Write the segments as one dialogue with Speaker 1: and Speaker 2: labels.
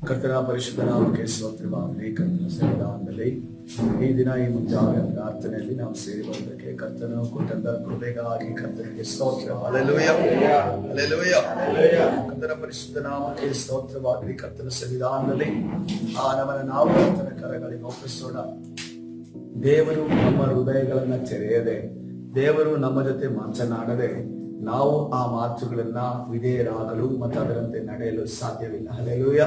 Speaker 1: ಕರ್ತನ ಪರಿಶುದ್ಧ ನಾಮಕ್ಕೆ ಸ್ತೋತ್ರವಾಗಲಿ. ಕರ್ತನ ಸನ್ನಿಧಾನದಲ್ಲಿ ಈ ದಿನ ಈ ಮುಂಜಾನೆ ಪ್ರಾರ್ಥನೆಯಲ್ಲಿ ನಾವು ಸೇರಿ ಬರುವುದಕ್ಕೆ ಕರ್ತನ ಕೊಟ್ಟಂತ ಕೃಪೆಗಾಗಿ ಕರ್ತನಿಗೆ ಸ್ತೋತ್ರ. Hallelujah, hallelujah. ಕರ್ತನ ಪರಿಶುದ್ಧ ನಾಮಕ್ಕೆ ಸ್ತೋತ್ರವಾಗಲಿ. ಕರ್ತನ ಸನ್ನಿಧಾನದಲ್ಲಿ ನಮ್ಮನ್ನು ನಾವು ಕರ್ತನ ಕರಗಳಿಗೆ ಒಪ್ಪಿಸೋಣ. ದೇವರು ನಮ್ಮ ಹೃದಯಗಳನ್ನ ತೆರೆಯದೆ, ದೇವರು ನಮ್ಮ ಜೊತೆ ಮಾತನಾಡದೆ ನಾವು ಆ ಮಾತುಗಳನ್ನ ವಿಧೇಯರಾಗಲು ಮತ್ತು ಅದರಂತೆ ನಡೆಯಲು ಸಾಧ್ಯವಿಲ್ಲ. ಹಲ್ಲೆಲೂಯ.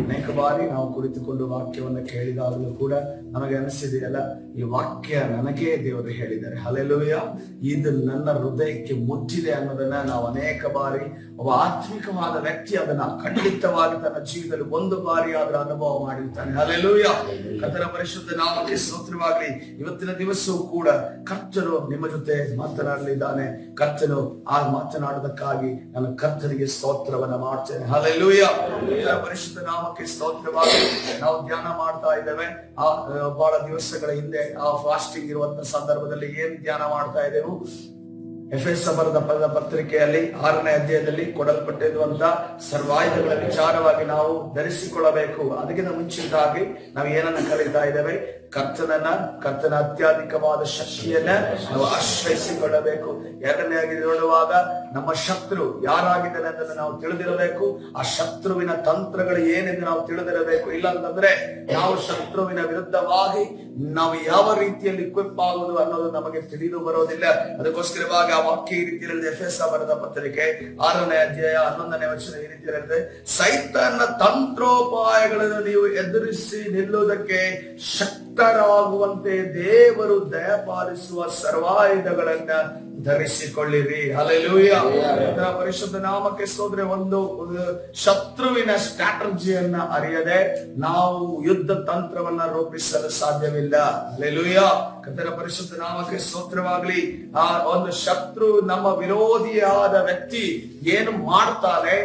Speaker 1: ಅನೇಕ ಬಾರಿ ನಾವು ಕುಳಿತುಕೊಂಡು ವಾಕ್ಯವನ್ನು ಕೇಳಿದಾಗಲೂ ಕೂಡ ನಮಗೆ ಅನಿಸಿದೆಯಲ್ಲ, ಈ ವಾಕ್ಯ ನನಗೇ ದೇವರು ಹೇಳಿದ್ದಾರೆ, ಹಲ್ಲೆಲೂಯ, ಇದು ನನ್ನ ಹೃದಯಕ್ಕೆ ಮುಟ್ಟಿದೆ ಅನ್ನೋದನ್ನ ನಾವು ಅನೇಕ ಬಾರಿ ಒಬ್ಬ ಆತ್ಮಿಕವಾದ ವ್ಯಕ್ತಿ ಅದನ್ನ ಖಂಡಿತವಾಗಿ ತನ್ನ ಜೀವಿತದಲ್ಲಿ ಒಂದು ಬಾರಿ ಆದ್ರೂ ಅನುಭವ ಮಾಡಿರ್ತಾನೆ. ಹಲ್ಲೆಲೂಯ. ಕರ್ತನ ಪರಿಶುದ್ಧ ನಾಮಕ್ಕೆ ಸ್ತೋತ್ರವಾಗಲಿ. ಇವತ್ತಿನ ದಿವಸವೂ ಕೂಡ ಕರ್ತನು ನಿಮ್ಮ ಜೊತೆ ಮಾತನಾಡಲಿದ್ದಾನೆ. ಕರ್ತನು ಆ ಮಾತನಾಡೋದಕ್ಕಾಗಿ ನಾನು ಕರ್ತನಿಗೆ ಸ್ತೋತ್ರವನ್ನ ಮಾಡ್ತೇನೆ. ಹಲ್ಲೆಲೂಯ. ಪರಿಶುದ್ಧ ನಾಮಕ್ಕೆ ಸ್ತೋತ್ರವಾಗಿ ನಾವು ಧ್ಯಾನ ಮಾಡ್ತಾ ಇದ್ದೇವೆ. ಬಹಳ ದಿವಸಗಳ ಹಿಂದೆ ಆ ಫಾಸ್ಟಿಂಗ್ ಇರುವಂತ ಸಂದರ್ಭದಲ್ಲಿ ಏನ್ ಧ್ಯಾನ ಮಾಡ್ತಾ ಇದ್ದೇವೆ? ಎಫೆಸ ಬರೆದ ಪತ್ರಿಕೆಯಲ್ಲಿ 6ನೇ ಅಧ್ಯಾಯದಲ್ಲಿ ಕೊಡಲ್ಪಟ್ಟಿರುವಂತ ಸರ್ವಾಯುಧಗಳ ವಿಚಾರವಾಗಿ ನಾವು ಧರಿಸಿಕೊಳ್ಳಬೇಕು. ಅದಕ್ಕಿಂತ ಮುಂಚಿತವಾಗಿ ನಾವು ಏನನ್ನ ಕಲಿತಾ ಇದ್ದೇವೆ? ಕರ್ತನ ಅತ್ಯಧಿಕವಾದ ಶಕ್ತಿಯನ್ನ ನಾವು ಆಶ್ರಯಿಸಿಕೊಳ್ಳಬೇಕು. ಎರಡನೇಯಾಗಿ ನೋಡುವಾಗ ನಮ್ಮ ಶತ್ರು ಯಾರಾಗಿದ್ದಾನೆ ಅಂತ ನಾವು ತಿಳಿದಿರಬೇಕು. ಆ ಶತ್ರುವಿನ ತಂತ್ರಗಳು ಏನೆಂದು ನಾವು ತಿಳಿದಿರಬೇಕು. ಇಲ್ಲ ಅಂತಂದ್ರೆ ನಾವು ಶತ್ರುವಿನ ವಿರುದ್ಧವಾಗಿ ನಾವು ಯಾವ ರೀತಿಯಲ್ಲಿ ಇಕ್ವಿಪ್ ಆಗುವುದು ಅನ್ನೋದು ನಮಗೆ ತಿಳಿದು ಬರೋದಿಲ್ಲ. ಅದಕ್ಕೋಸ್ಕರವಾಗಿ ಆ ವಾಕ್ಯ ಈ ರೀತಿಯಲ್ಲಿ ಎಫೆಸ ಬರೆದ ಪತ್ರಿಕೆ 6ನೇ ಅಧ್ಯಾಯ 11ನೇ ವಚನ ಈ ರೀತಿಯಲ್ಲಿ, ಸೈತಾನನ ತಂತ್ರೋಪಾಯಗಳನ್ನು ನೀವು ಎದುರಿಸಿ ನಿಲ್ಲುವುದಕ್ಕೆ ಶಕ್ತರಾಗುವಂತೆ ದೇವರು ದಯಪಾಲಿಸುವ ಸರ್ವಾಯುಧಗಳನ್ನ ಧರಿಸಿಕೊಳ್ಳಿರಿ. ಹಲ್ಲೆಲೂಯ. ಪರಿಶುದ್ಧ ನಾಮಕ್ಕೆ ಸ್ತೋತ್ರ. ಒಂದು ಶತ್ರುವಿನ ಸ್ಟ್ರಾಟಜಿಯನ್ನ ಅರಿಯದೆ ನಾವು ಯುದ್ಧ ತಂತ್ರವನ್ನ ರೂಪಿಸಲು ಸಾಧ್ಯವಿಲ್ಲ. ಹಲ್ಲೆಲೂಯ. ಕರ್ತನ ಪರಿಶುದ್ಧ ನಾಮಕ್ಕೆ ಸ್ತೋತ್ರವಾಗಲಿ. ಆ ಒಂದು ಶತ್ರು ನಮ್ಮ ವಿರೋಧಿಯಾದ ವ್ಯಕ್ತಿ ಏನು ಮಾಡ್ತಾನೆ,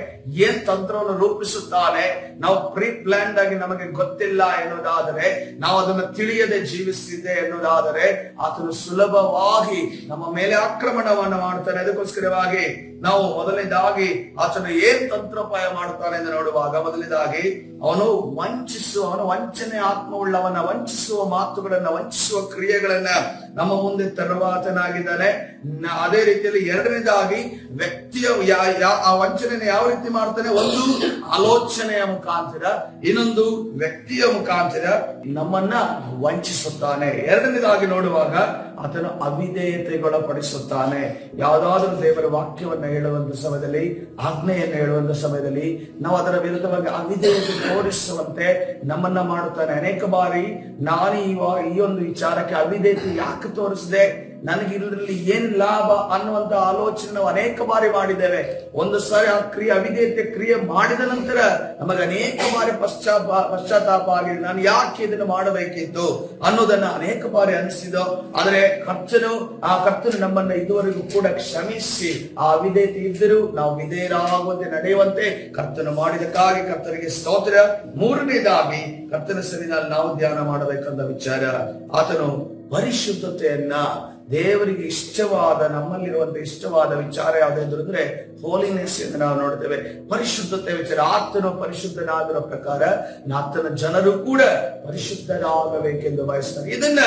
Speaker 1: ಏನ್ ತಂತ್ರವನ್ನು ರೂಪಿಸುತ್ತಾನೆ, ನಾವು ಪ್ರೀ ಪ್ಲಾನ್ಡ್ ಆಗಿ ನಮಗೆ ಗೊತ್ತಿಲ್ಲ ಎನ್ನುವುದಾದರೆ, ನಾವು ಅದನ್ನು ತಿಳಿಯದೆ ಜೀವಿಸಿದ್ದೆ ಎನ್ನುವುದಾದರೆ ಆತನು ಸುಲಭವಾಗಿ ನಮ್ಮ ಮೇಲೆ ಆಕ್ರಮಣವನ್ನು ಮಾಡ್ತಾನೆ. ಅದಕ್ಕೋಸ್ಕರವಾಗಿ ನಾವು ಮೊದಲನೇದಾಗಿ ಆತನು ಏನ್ ತಂತ್ರೋಪಾಯ ಮಾಡುತ್ತಾನೆ ಎಂದು ನೋಡುವಾಗ, ಮೊದಲನೇದಾಗಿ ಅವನು ವಂಚನೆ ಆತ್ಮವುಳ್ಳವನ್ನ ವಂಚಿಸುವ ಮಾತುಗಳನ್ನ, ವಂಚಿಸುವ ಕ್ರಿಯೆಗಳನ್ನ ನಮ್ಮ ಮುಂದೆ ತರುವಾತನಾಗಿದ್ದಾನೆ. ಅದೇ ರೀತಿಯಲ್ಲಿ ಎರಡನೇದಾಗಿ ವ್ಯಕ್ತಿಯ ಆ ವಂಚನೆಯನ್ನು ಯಾವ ರೀತಿ ಮಾಡ್ತಾನೆ? ಒಂದು ಆಲೋಚನೆಯ ಮುಖಾಂತರ, ಇನ್ನೊಂದು ವ್ಯಕ್ತಿಯ ಮುಖಾಂತರ ನಮ್ಮನ್ನ ವಂಚಿಸುತ್ತಾನೆ. ಎರಡನೇದಾಗಿ ನೋಡುವಾಗ ಆತನು ಅವಿಧೇಯತೆಗೊಳಪಡಿಸುತ್ತಾನೆ. ಯಾವುದಾದ್ರೂ ದೇವರ ವಾಕ್ಯವನ್ನ ಹೇಳುವಂತ ಸಮಯದಲ್ಲಿ, ಆಜ್ಞೆಯನ್ನು ಹೇಳುವಂತ ಸಮಯದಲ್ಲಿ ನಾವು ಅದರ ವಿರುದ್ಧವಾಗಿ ಅವಿಧೇಯತೆ ತೋರಿಸುವಂತೆ ನಮ್ಮನ್ನ ಮಾಡುತ್ತಾನೆ. ಅನೇಕ ಬಾರಿ ನಾನು ಈ ಒಂದು ವಿಚಾರಕ್ಕೆ ಅವಿಧೇಯತೆ ಯಾಕೆ ತೋರಿಸಿದೆ, ನನಗೆ ಇದರಲ್ಲಿ ಏನ್ ಲಾಭ ಅನ್ನುವಂತ ಆಲೋಚನೆ ನಾವು ಅನೇಕ ಬಾರಿ ಮಾಡಿದ್ದೇವೆ. ಒಂದು ಸಾರಿ ಆ ಅವಿಧೇಯತೆ ಕ್ರಿಯೆ ಮಾಡಿದ ನಂತರ ನಮಗೆ ಅನೇಕ ಬಾರಿ ಪಶ್ಚಾತ್ತಾಪ ಆಗಿದೆ. ನಾನು ಯಾಕೆ ಇದನ್ನು ಮಾಡಬೇಕಿತ್ತು ಅನ್ನೋದನ್ನ ಅನೇಕ ಬಾರಿ ಅನಿಸಿದೋ. ಆದರೆ ಕರ್ತನು ನಮ್ಮನ್ನ ಇದುವರೆಗೂ ಕೂಡ ಕ್ಷಮಿಸಿ, ಆ ಅವಿಧೇಯತೆ ಇದ್ದರೂ ನಾವು ವಿಧೇಯರಾಗುವಂತೆ ನಡೆಯುವಂತೆ ಕರ್ತನು ಮಾಡಿದಕ್ಕಾಗಿ ಕರ್ತನಿಗೆ ಸ್ತೋತ್ರ. ಮೂರನೇದಾಗಿ ಕರ್ತನ ಸನ್ನಿಧಾನದಲ್ಲಿ ನಾವು ಧ್ಯಾನ ಮಾಡಬೇಕಂತ ವಿಚಾರ, ಆತನು ಪರಿಶುದ್ಧತೆಯನ್ನ, ದೇವರಿಗೆ ಇಷ್ಟವಾದ, ನಮ್ಮಲ್ಲಿರುವಂತ ಇಷ್ಟವಾದ ವಿಚಾರ ಯಾವ್ದು ಅಂದ್ರೆ ಹೋಲಿನೆಸ್ ಎಂದು ನಾವು ನೋಡ್ತೇವೆ. ಪರಿಶುದ್ಧತೆ ವಿಚಾರ. ಆತನು ಪರಿಶುದ್ಧನಾಗಿರೋ ಪ್ರಕಾರ ಆತನ ಜನರು ಕೂಡ ಪರಿಶುದ್ಧರಾಗಬೇಕೆಂದು ಬಯಸ್ತಾನೆ. ಇದನ್ನ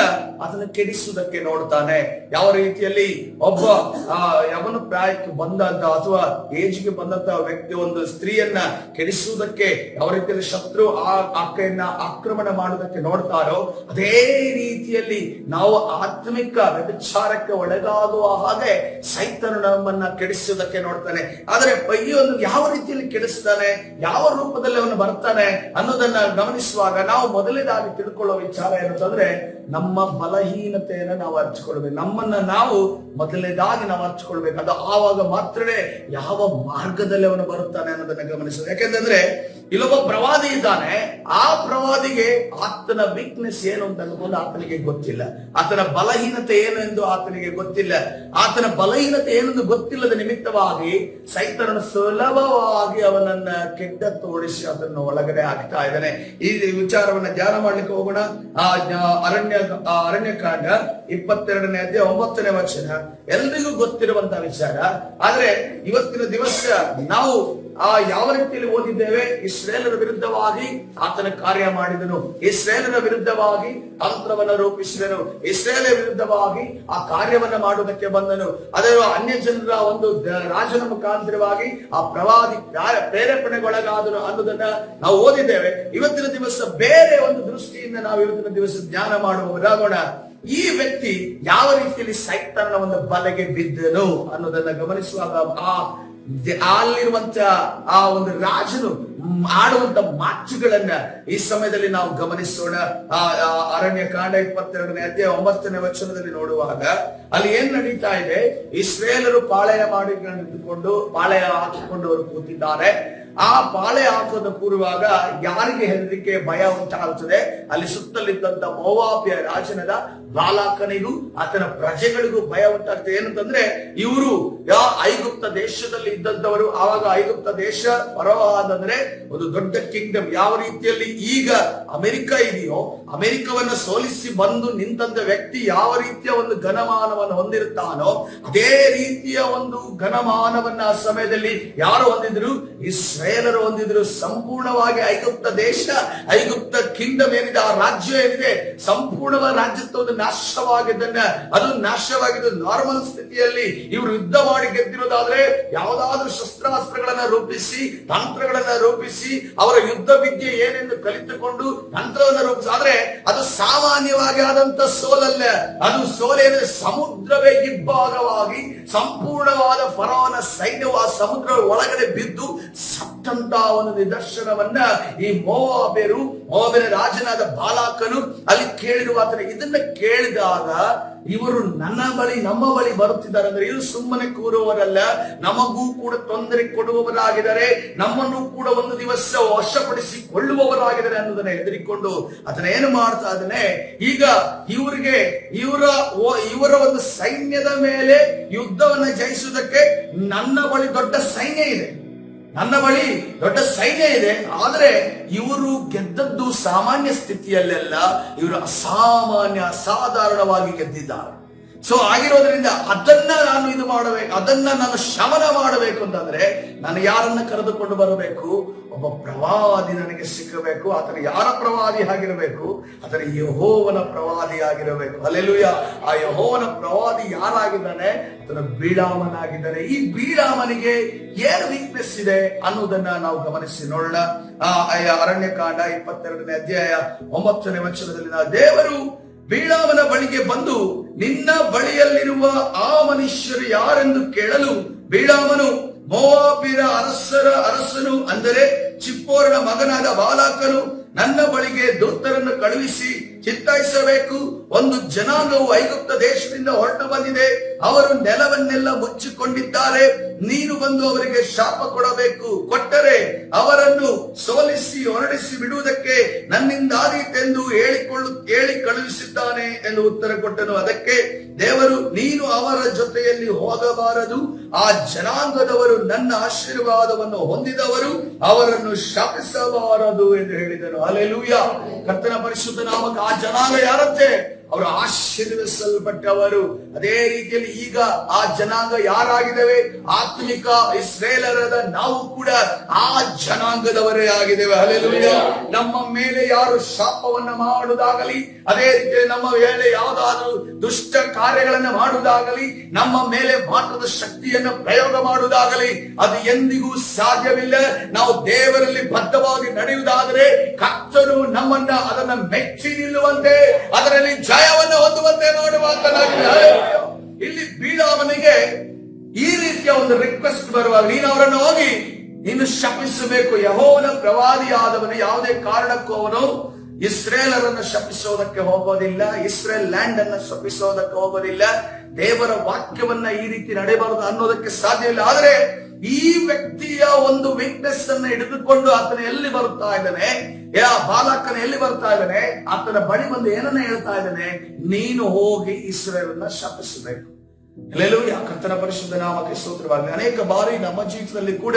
Speaker 1: ಆತನ ಕೆಡಿಸುವುದಕ್ಕೆ ನೋಡ್ತಾನೆ. ಯಾವ ರೀತಿಯಲ್ಲಿ ಒಬ್ಬ ಯವನ ಪ್ರಾಯಕ್ಕೆ ಬಂದಂತ ಅಥವಾ ಏಜ್ಗೆ ಬಂದಂತ ವ್ಯಕ್ತಿ ಒಂದು ಸ್ತ್ರೀಯನ್ನ ಕೆಡಿಸುವುದಕ್ಕೆ ಯಾವ ರೀತಿಯಲ್ಲಿ ಶತ್ರು ಆಕೆಯನ್ನ ಆಕ್ರಮಣ ಮಾಡುವುದಕ್ಕೆ ನೋಡ್ತಾರೋ, ಅದೇ ರೀತಿಯಲ್ಲಿ ನಾವು ಆತ್ಮಿಕ ವ್ಯಭಿಚಾರಕ್ಕೆ ಒಳಗಾಗುವ ಹಾಗೆ ಸೈತನು ನಮ್ಮನ್ನ ಕೆಡಿಸುವುದಕ್ಕೆ ನೋಡ್ತಾನೆ. ಆದರೆ ಅವನು ಯಾವ ರೀತಿಯಲ್ಲಿ ಕೆಡಿಸ್ತಾನೆ, ಯಾವ ರೂಪದಲ್ಲಿ ಅವನು ಬರ್ತಾನೆ ಅನ್ನೋದನ್ನ ಗಮನಿಸುವಾಗ ನಾವು ಮೊದಲನೇದಾಗಿ ತಿಳ್ಕೊಳ್ಳುವ ವಿಚಾರ ಏನಂತಂದ್ರೆ, ನಮ್ಮ ಬಲಹೀನತೆಯನ್ನ ನಾವು ಅರ್ಚಿಕೊಳ್ಬೇಕು. ನಮ್ಮನ್ನ ನಾವು ಮೊದಲನೇದಾಗಿ ನಾವು ಅರ್ಚಿಕೊಳ್ಬೇಕು. ಅದು ಆವಾಗ ಮಾತ್ರನೇ ಯಾವ ಮಾರ್ಗದಲ್ಲಿ ಅವನು ಬರುತ್ತಾನೆ ಅನ್ನೋದನ್ನ ಗಮನಿಸಬೇಕು. ಯಾಕೆಂದ್ರೆ ಇಲ್ಲೊಬ್ಬ ಪ್ರವಾದಿ ಇದ್ದಾನೆ. ಆ ಪ್ರವಾದಿಗೆ ಆತನ ವೀಕ್ನೆಸ್ ಏನು ಅಂತ ಅನ್ಕೊಂಡು ಆತನಿಗೆ ಗೊತ್ತಿಲ್ಲ. ಆತನ ಬಲಹೀನತೆ ಏನು ಎಂದು ಆತನಿಗೆ ಗೊತ್ತಿಲ್ಲ. ಆತನ ಬಲಹೀನತೆ ಏನೆಂದು ಗೊತ್ತಿಲ್ಲದ ನಿಮಿತ್ತವಾಗಿ ಸೈತನನ್ನು ಸುಲಭವಾಗಿ ಅವನನ್ನ ಕೆಟ್ಟ ತೋಡಿಸಿ ಅದನ್ನು ಒಳಗಡೆ ಹಾಕ್ತಾ ಇದ್ದಾನೆ. ಈ ವಿಚಾರವನ್ನ ಧ್ಯಾನ ಮಾಡ್ಲಿಕ್ಕೆ ಹೋಗೋಣ. ಅರಣ್ಯಕಾಂಡ 22ನೇ ಅಧ್ಯಾಯ 9ನೇ ವಚನ ಎಲ್ರಿಗೂ ಗೊತ್ತಿರುವಂತಹ ವಿಚಾರ. ಆದ್ರೆ ಇವತ್ತಿನ ದಿವಸ ನಾವು ಯಾವ ರೀತಿಯಲ್ಲಿ ಓದಿದ್ದೇವೆ, ಇಸ್ರೇಲರ ವಿರುದ್ಧವಾಗಿ ಆತನ ಕಾರ್ಯ ಮಾಡಿದನು, ಇಸ್ರೇಲರ ವಿರುದ್ಧವಾಗಿ ತಂತ್ರವನ್ನ ರೂಪಿಸಿದನು, ಇಸ್ರೇಲರ ವಿರುದ್ಧವಾಗಿ ಆ ಕಾರ್ಯವನ್ನ ಮಾಡುವುದಕ್ಕೆ ಬಂದನು. ಅದರ ಅನ್ಯ ಜನರ ಒಂದು ರಾಜನ ಮುಖಾಂತರವಾಗಿ ಆ ಪ್ರವಾದಿ ಪ್ರೇರೇಪಣೆಗೊಳಗಾದನು ಅನ್ನೋದನ್ನ ನಾವು ಓದಿದ್ದೇವೆ. ಇವತ್ತಿನ ದಿವಸ ಬೇರೆ ಒಂದು ದೃಷ್ಟಿಯಿಂದ ನಾವು ಇವತ್ತಿನ ದಿವಸ ಧ್ಯಾನ ಮಾಡುವವರಾಗೋಣ. ಈ ವ್ಯಕ್ತಿ ಯಾವ ರೀತಿಯಲ್ಲಿ ಸೈತಾನನ ಒಂದು ಬಲೆಗೆ ಬಿದ್ದನು ಅನ್ನೋದನ್ನ ಗಮನಿಸುವಾಗ ಅಲ್ಲಿರುವಂತ ಆ ಒಂದು ರಾಜನು ಆಡುವಂತ ಮಾತುಗಳನ್ನ ಈ ಸಮಯದಲ್ಲಿ ನಾವು ಗಮನಿಸೋಣ. ಅರಣ್ಯಕಾಂಡ 22ನೇ ಅಧ್ಯಾಯ 9ನೇ ವಚನದಲ್ಲಿ ನೋಡುವಾಗ ಅಲ್ಲಿ ಏನ್ ನಡೀತಾ ಇದೆ, ಇಸ್ರೇಲರು ಪಾಳೆಯ ಮಾಡಿಕೊಂಡು ಪಾಳೆಯ ಹಾಕಿಕೊಂಡು ಅವರು ಕೂತಿದ್ದಾರೆ. ಆ ಪಾಳೆ ಹಾಕೋದ ಕೂರುವಾಗ ಯಾರಿಗೆ ಹೆದರಿಕೆ ಭಯ ಉಂಟಾಗುತ್ತದೆ, ಅಲ್ಲಿ ಸುತ್ತಲಿದ್ದಂತ ಮೋವಾಬ್ಯ ರಾಜನದ ಬಾಲಾಕನಿಗೂ ಆತನ ಪ್ರಜೆಗಳಿಗೂ ಭಯ ಉಂಟಾಗ್ತದೆ. ಏನಂತಂದ್ರೆ ಇವರು ಐಗುಪ್ತ ದೇಶದಲ್ಲಿ ಇದ್ದಂತವರು. ಆವಾಗ ಐಗುಪ್ತ ದೇಶ ಪರವಾದಂದ್ರೆ ಒಂದು ದೊಡ್ಡ ಕಿಂಗ್ಡಮ್. ಯಾವ ರೀತಿಯಲ್ಲಿ ಈಗ ಅಮೆರಿಕ ಇದೆಯೋ, ಅಮೆರಿಕವನ್ನ ಸೋಲಿಸಿ ಬಂದು ನಿಂತಂತ ವ್ಯಕ್ತಿ ಯಾವ ರೀತಿಯ ಒಂದು ಘನಮಾನವನ್ನು ಹೊಂದಿರುತ್ತಾನೋ ಅದೇ ರೀತಿಯ ಒಂದು ಘನಮಾನವನ್ನ ಆ ಸಮಯದಲ್ಲಿ ಯಾರು ಹೊಂದಿದ್ರು, ಇಸ್ರೇಲರು ಹೊಂದಿದ್ರು. ಸಂಪೂರ್ಣವಾಗಿ ಐಗುಪ್ತ ದೇಶ, ಐಗುಪ್ತ ಕಿಂಗ್ಡಮ್ ಏನಿದೆ, ಆ ರಾಜ್ಯ ಏನಿದೆ, ಸಂಪೂರ್ಣವಾದ ರಾಜ್ಯತ್ವದ ನಾಶವಾಗಿದ್ದನ್ನ ಅದು ನಾಶವಾಗಿದ್ದು ನಾರ್ಮಲ್ ಸ್ಥಿತಿಯಲ್ಲಿ ಇವರು ಯುದ್ಧ ಮಾಡಿ ಗೆದ್ದಿರೋದಾದ್ರೆ ಯಾವುದಾದ್ರೂ ಶಸ್ತ್ರಾಸ್ತ್ರಗಳನ್ನ ರೂಪಿಸಿ, ತಂತ್ರಗಳನ್ನ ರೂಪಿಸಿ, ಅವರ ಯುದ್ಧ ವಿದ್ಯೆ ಏನೆಂದು ಕಲಿತುಕೊಂಡು ತಂತ್ರವನ್ನ ರೂಪಿಸಿ, ಆದ್ರೆ ಅದು ಸಾಮಾನ್ಯವಾಗಿ ಆದಂತ ಸೋಲಲ್ಲ. ಅದು ಸೋಲೇನಿದೆ, ಸಮುದ್ರವೇ ಇಬ್ಬಾಗವಾಗಿ ಸಂಪೂರ್ಣವಾದ ಫರೋನ ಸೈನ್ಯವು ಆ ಸಮುದ್ರ ಒಳಗಡೆ ಬಿದ್ದು ಸತ್ತಂತ ಒಂದು ನಿದರ್ಶನವನ್ನ ಈ ಮೋವಾಬಿನ ರಾಜನಾದ ಬಾಲಾಕನು ಅಲ್ಲಿ ಕೇಳಿರುವ ಆತನ. ಇದನ್ನ ಕೇಳಿದಾಗ ಇವರು ನಮ್ಮ ಬಳಿ ಬರುತ್ತಿದ್ದಾರೆ ಅಂದ್ರೆ ಇದು ಸುಮ್ಮನೆ ಕೂರುವವರಲ್ಲ, ನಮಗೂ ಕೂಡ ತೊಂದರೆ ಕೊಡುವವರಾಗಿದ್ದಾರೆ, ನಮ್ಮನ್ನು ಕೂಡ ಒಂದು ದಿವಸ ವಶಪಡಿಸಿಕೊಳ್ಳುವವರಾಗಿದ್ದಾರೆ ಅನ್ನೋದನ್ನ ಹೆದರಿಕೊಂಡು ಅದನ್ನ ಏನು ಮಾಡ್ತಾ ಇದ್ದಾನೆ, ಈಗ ಇವರ ಒಂದು ಸೈನ್ಯದ ಮೇಲೆ ಯುದ್ಧವನ್ನ ಜಯಿಸುವುದಕ್ಕೆ ನನ್ನ ಬಳಿ ದೊಡ್ಡ ಸೈನ್ಯ ಇದೆ, ನನ್ನ ಬಳಿ ದೊಡ್ಡ ಸೈನ್ಯ ಇದೆ. ಆದರೆ ಇವರು ಗೆದ್ದದ್ದು ಸಾಮಾನ್ಯ ಸ್ಥಿತಿಯಲ್ಲೆಲ್ಲ, ಇವರು ಅಸಾಧಾರಣವಾಗಿ ಗೆದ್ದಿದ್ದಾರೆ. ಸೊ ಆಗಿರೋದ್ರಿಂದ ಅದನ್ನ ನಾನು ಇದು ಮಾಡಬೇಕು, ಅದನ್ನ ನಾನು ಶಮನ ಮಾಡಬೇಕು ಅಂತಂದ್ರೆ ನಾನು ಯಾರನ್ನ ಕರೆದುಕೊಂಡು ಬರಬೇಕು, ಒಬ್ಬ ಪ್ರವಾದಿ ನನಗೆ ಸಿಕ್ಕಬೇಕು. ಆತನ ಯಾರ ಪ್ರವಾದಿ ಆಗಿರಬೇಕು, ಆತನ ಯೆಹೋವನ ಪ್ರವಾದಿ ಆಗಿರಬೇಕು. ಹಲ್ಲೆಲೂಯಾ. ಆ ಯೆಹೋವನ ಪ್ರವಾದಿ ಯಾರಾಗಿದ್ದಾನೆ, ಆತನ ಬೀಳಾಮನಾಗಿದ್ದಾನೆ. ಈ ಬೀಳಾಮನಿಗೆ ಏನು ವೀಕ್ನೆಸ್ ಇದೆ ಅನ್ನೋದನ್ನ ನಾವು ಗಮನಿಸಿ ನೋಡೋಣ. ಅರಣ್ಯಕಾಂಡ 22ನೇ ಅಧ್ಯಾಯ 9ನೇ ವಚನದಲ್ಲಿ ದೇವರು ಬೀಳಾಮನ ಬಳಿಗೆ ಬಂದು ನಿನ್ನ ಬಳಿಯಲ್ಲಿರುವ ಆ ಮನುಷ್ಯರು ಯಾರೆಂದು ಕೇಳಲು ಬೀಳಾಮನು ಮೋವಾಬ್ಯರ ಅರಸನು ಅಂದರೆ ಚಿಪ್ಪೋರನ ಮಗನಾದ ಬಾಲಾಕನು ನನ್ನ ಬಳಿಗೆ ದೂತರನ್ನು ಕಳುಹಿಸಿ ಚಿತ್ತಾಯಿಸಬೇಕು. ಒಂದು ಜನಾಂಗವು ಐಗುಪ್ತ ದೇಶದಿಂದ ಹೊರಟು ಬಂದಿದೆ, ಅವರು ನೆಲವನ್ನೆಲ್ಲ ಮುಚ್ಚಿಕೊಂಡಿದ್ದಾರೆ. ನೀನು ಬಂದು ಅವರಿಗೆ ಶಾಪ ಕೊಡಬೇಕು, ಕೊಟ್ಟರೆ ಅವರನ್ನು ಸೋಲಿಸಿ ಹೊರಡಿಸಿ ಬಿಡುವುದಕ್ಕೆ ನನ್ನಿಂದಾದೀತೆಂದು ಹೇಳಿ ಕಳುಹಿಸಿದ್ದಾನೆ ಎಂದು ಉತ್ತರ ಕೊಟ್ಟನು. ಅದಕ್ಕೆ ದೇವರು, ನೀನು ಅವರ ಜೊತೆಯಲ್ಲಿ ಹೋಗಬಾರದು, ಆ ಜನಾಂಗದವರು ನನ್ನ ಆಶೀರ್ವಾದವನ್ನು ಹೊಂದಿದವರು, ಅವರನ್ನು ಶಾಪಿಸಬಾರದು ಎಂದು ಹೇಳಿದನು. ಹಲ್ಲೆಲೂಯಾ. ಕರ್ತನ ಪರಿಶುದ್ಧ ನಾಮಕ. ಆ ಜನಾಂಗ ಯಾರಂತೆ, ಅವರು ಆಶೀರ್ವದಿಸಲ್ಪಟ್ಟವರು. ಅದೇ ರೀತಿಯಲ್ಲಿ ಈಗ ಆ ಜನಾಂಗ ಯಾರಾಗಿದ್ದೇವೆ, ಆತ್ಮಿಕ ಇಸ್ರೇಲರದ ನಾವು ಕೂಡ ಆ ಜನಾಂಗದವರೇ ಆಗಿದ್ದೇವೆ. ಹಲ್ಲೆಲೂಯಾ. ನಮ್ಮ ಮೇಲೆ ಯಾರು ಶಾಪವನ್ನ ಮಾಡುವುದಾಗಲಿ, ಅದೇ ರೀತಿಯಲ್ಲಿ ನಮ್ಮ ಮೇಲೆ ಯಾವುದಾದ್ರೂ ದುಷ್ಟ ಕಾರ್ಯಗಳನ್ನು ಮಾಡುವುದಾಗಲಿ, ನಮ್ಮ ಮೇಲೆ ಮಾತ್ರದ ಶಕ್ತಿಯನ್ನು ಪ್ರಯೋಗ ಮಾಡುವುದಾಗಲಿ, ಅದು ಎಂದಿಗೂ ಸಾಧ್ಯವಿಲ್ಲ. ನಾವು ದೇವರಲ್ಲಿ ಬದ್ಧವಾಗಿ ನಡೆಯುವುದಾದರೆ ಕರ್ತನು ನಮ್ಮನ್ನ ಅದನ್ನ ಮೆಚ್ಚಿ ನಿಲ್ಲುವಂತೆ, ಅದರಲ್ಲಿ ಜಯವನ್ನು ಹೊಂದುವಂತೆ ಮಾಡುವಂತನಾಗಿದ್ದಾನೆ. ಇಲ್ಲಿ ಬೀಳಾಮನಿಗೆ ಈ ರೀತಿಯ ಒಂದು ರಿಕ್ವೆಸ್ಟ್ ಬರುವಾಗ, ನೀನು ಅವರನ್ನು ಹೋಗಿ ನೀನು ಶಪಿಸಬೇಕು. ಯೆಹೋವನ ಪ್ರವಾದಿಯಾದವನು ಯಾವುದೇ ಕಾರಣಕ್ಕೂ ಅವನು ಇಸ್ರೇಲರನ್ನು ಶಪಿಸೋದಕ್ಕೆ ಹೋಗೋದಿಲ್ಲ, ಇಸ್ರೇಲ್ ಲ್ಯಾಂಡ್ ಅನ್ನ ಶಪಿಸೋದಕ್ಕೆ ಹೋಗೋದಿಲ್ಲ, ದೇವರ ವಾಕ್ಯವನ್ನ ಈ ರೀತಿ ನಡೆಯಬಾರದು ಅನ್ನೋದಕ್ಕೆ ಸಾಧ್ಯವಿಲ್ಲ. ಆದ್ರೆ ಈ ವ್ಯಕ್ತಿಯ ಒಂದು ವೀಕ್ನೆಸ್ ಅನ್ನು ಹಿಡಿದುಕೊಂಡು ಆತನ ಎಲ್ಲಿ ಬರುತ್ತಾ ಇದ್ದಾನೆ, ಬಾಲಕನ ಎಲ್ಲಿ ಬರ್ತಾ ಇದ್ದಾನೆ, ಆತನ ಬಳಿ ಬಂದು ಏನನ್ನ ಹೇಳ್ತಾ ಇದ್ದಾನೆ, ನೀನು ಹೋಗಿ ಇಸ್ರೇಲನ್ನ ಶಪಿಸಬೇಕು. ಹಲ್ಲೆಲೂಯಾ. ಕರ್ತನ ಪರಿಶುದ್ಧ ನಾಮಕ್ಕೆ ಸ್ತೋತ್ರವಾಗಲಿ. ಅನೇಕ ಬಾರಿ ನಮ್ಮ ಜೀವಿತದಲ್ಲಿ ಕೂಡ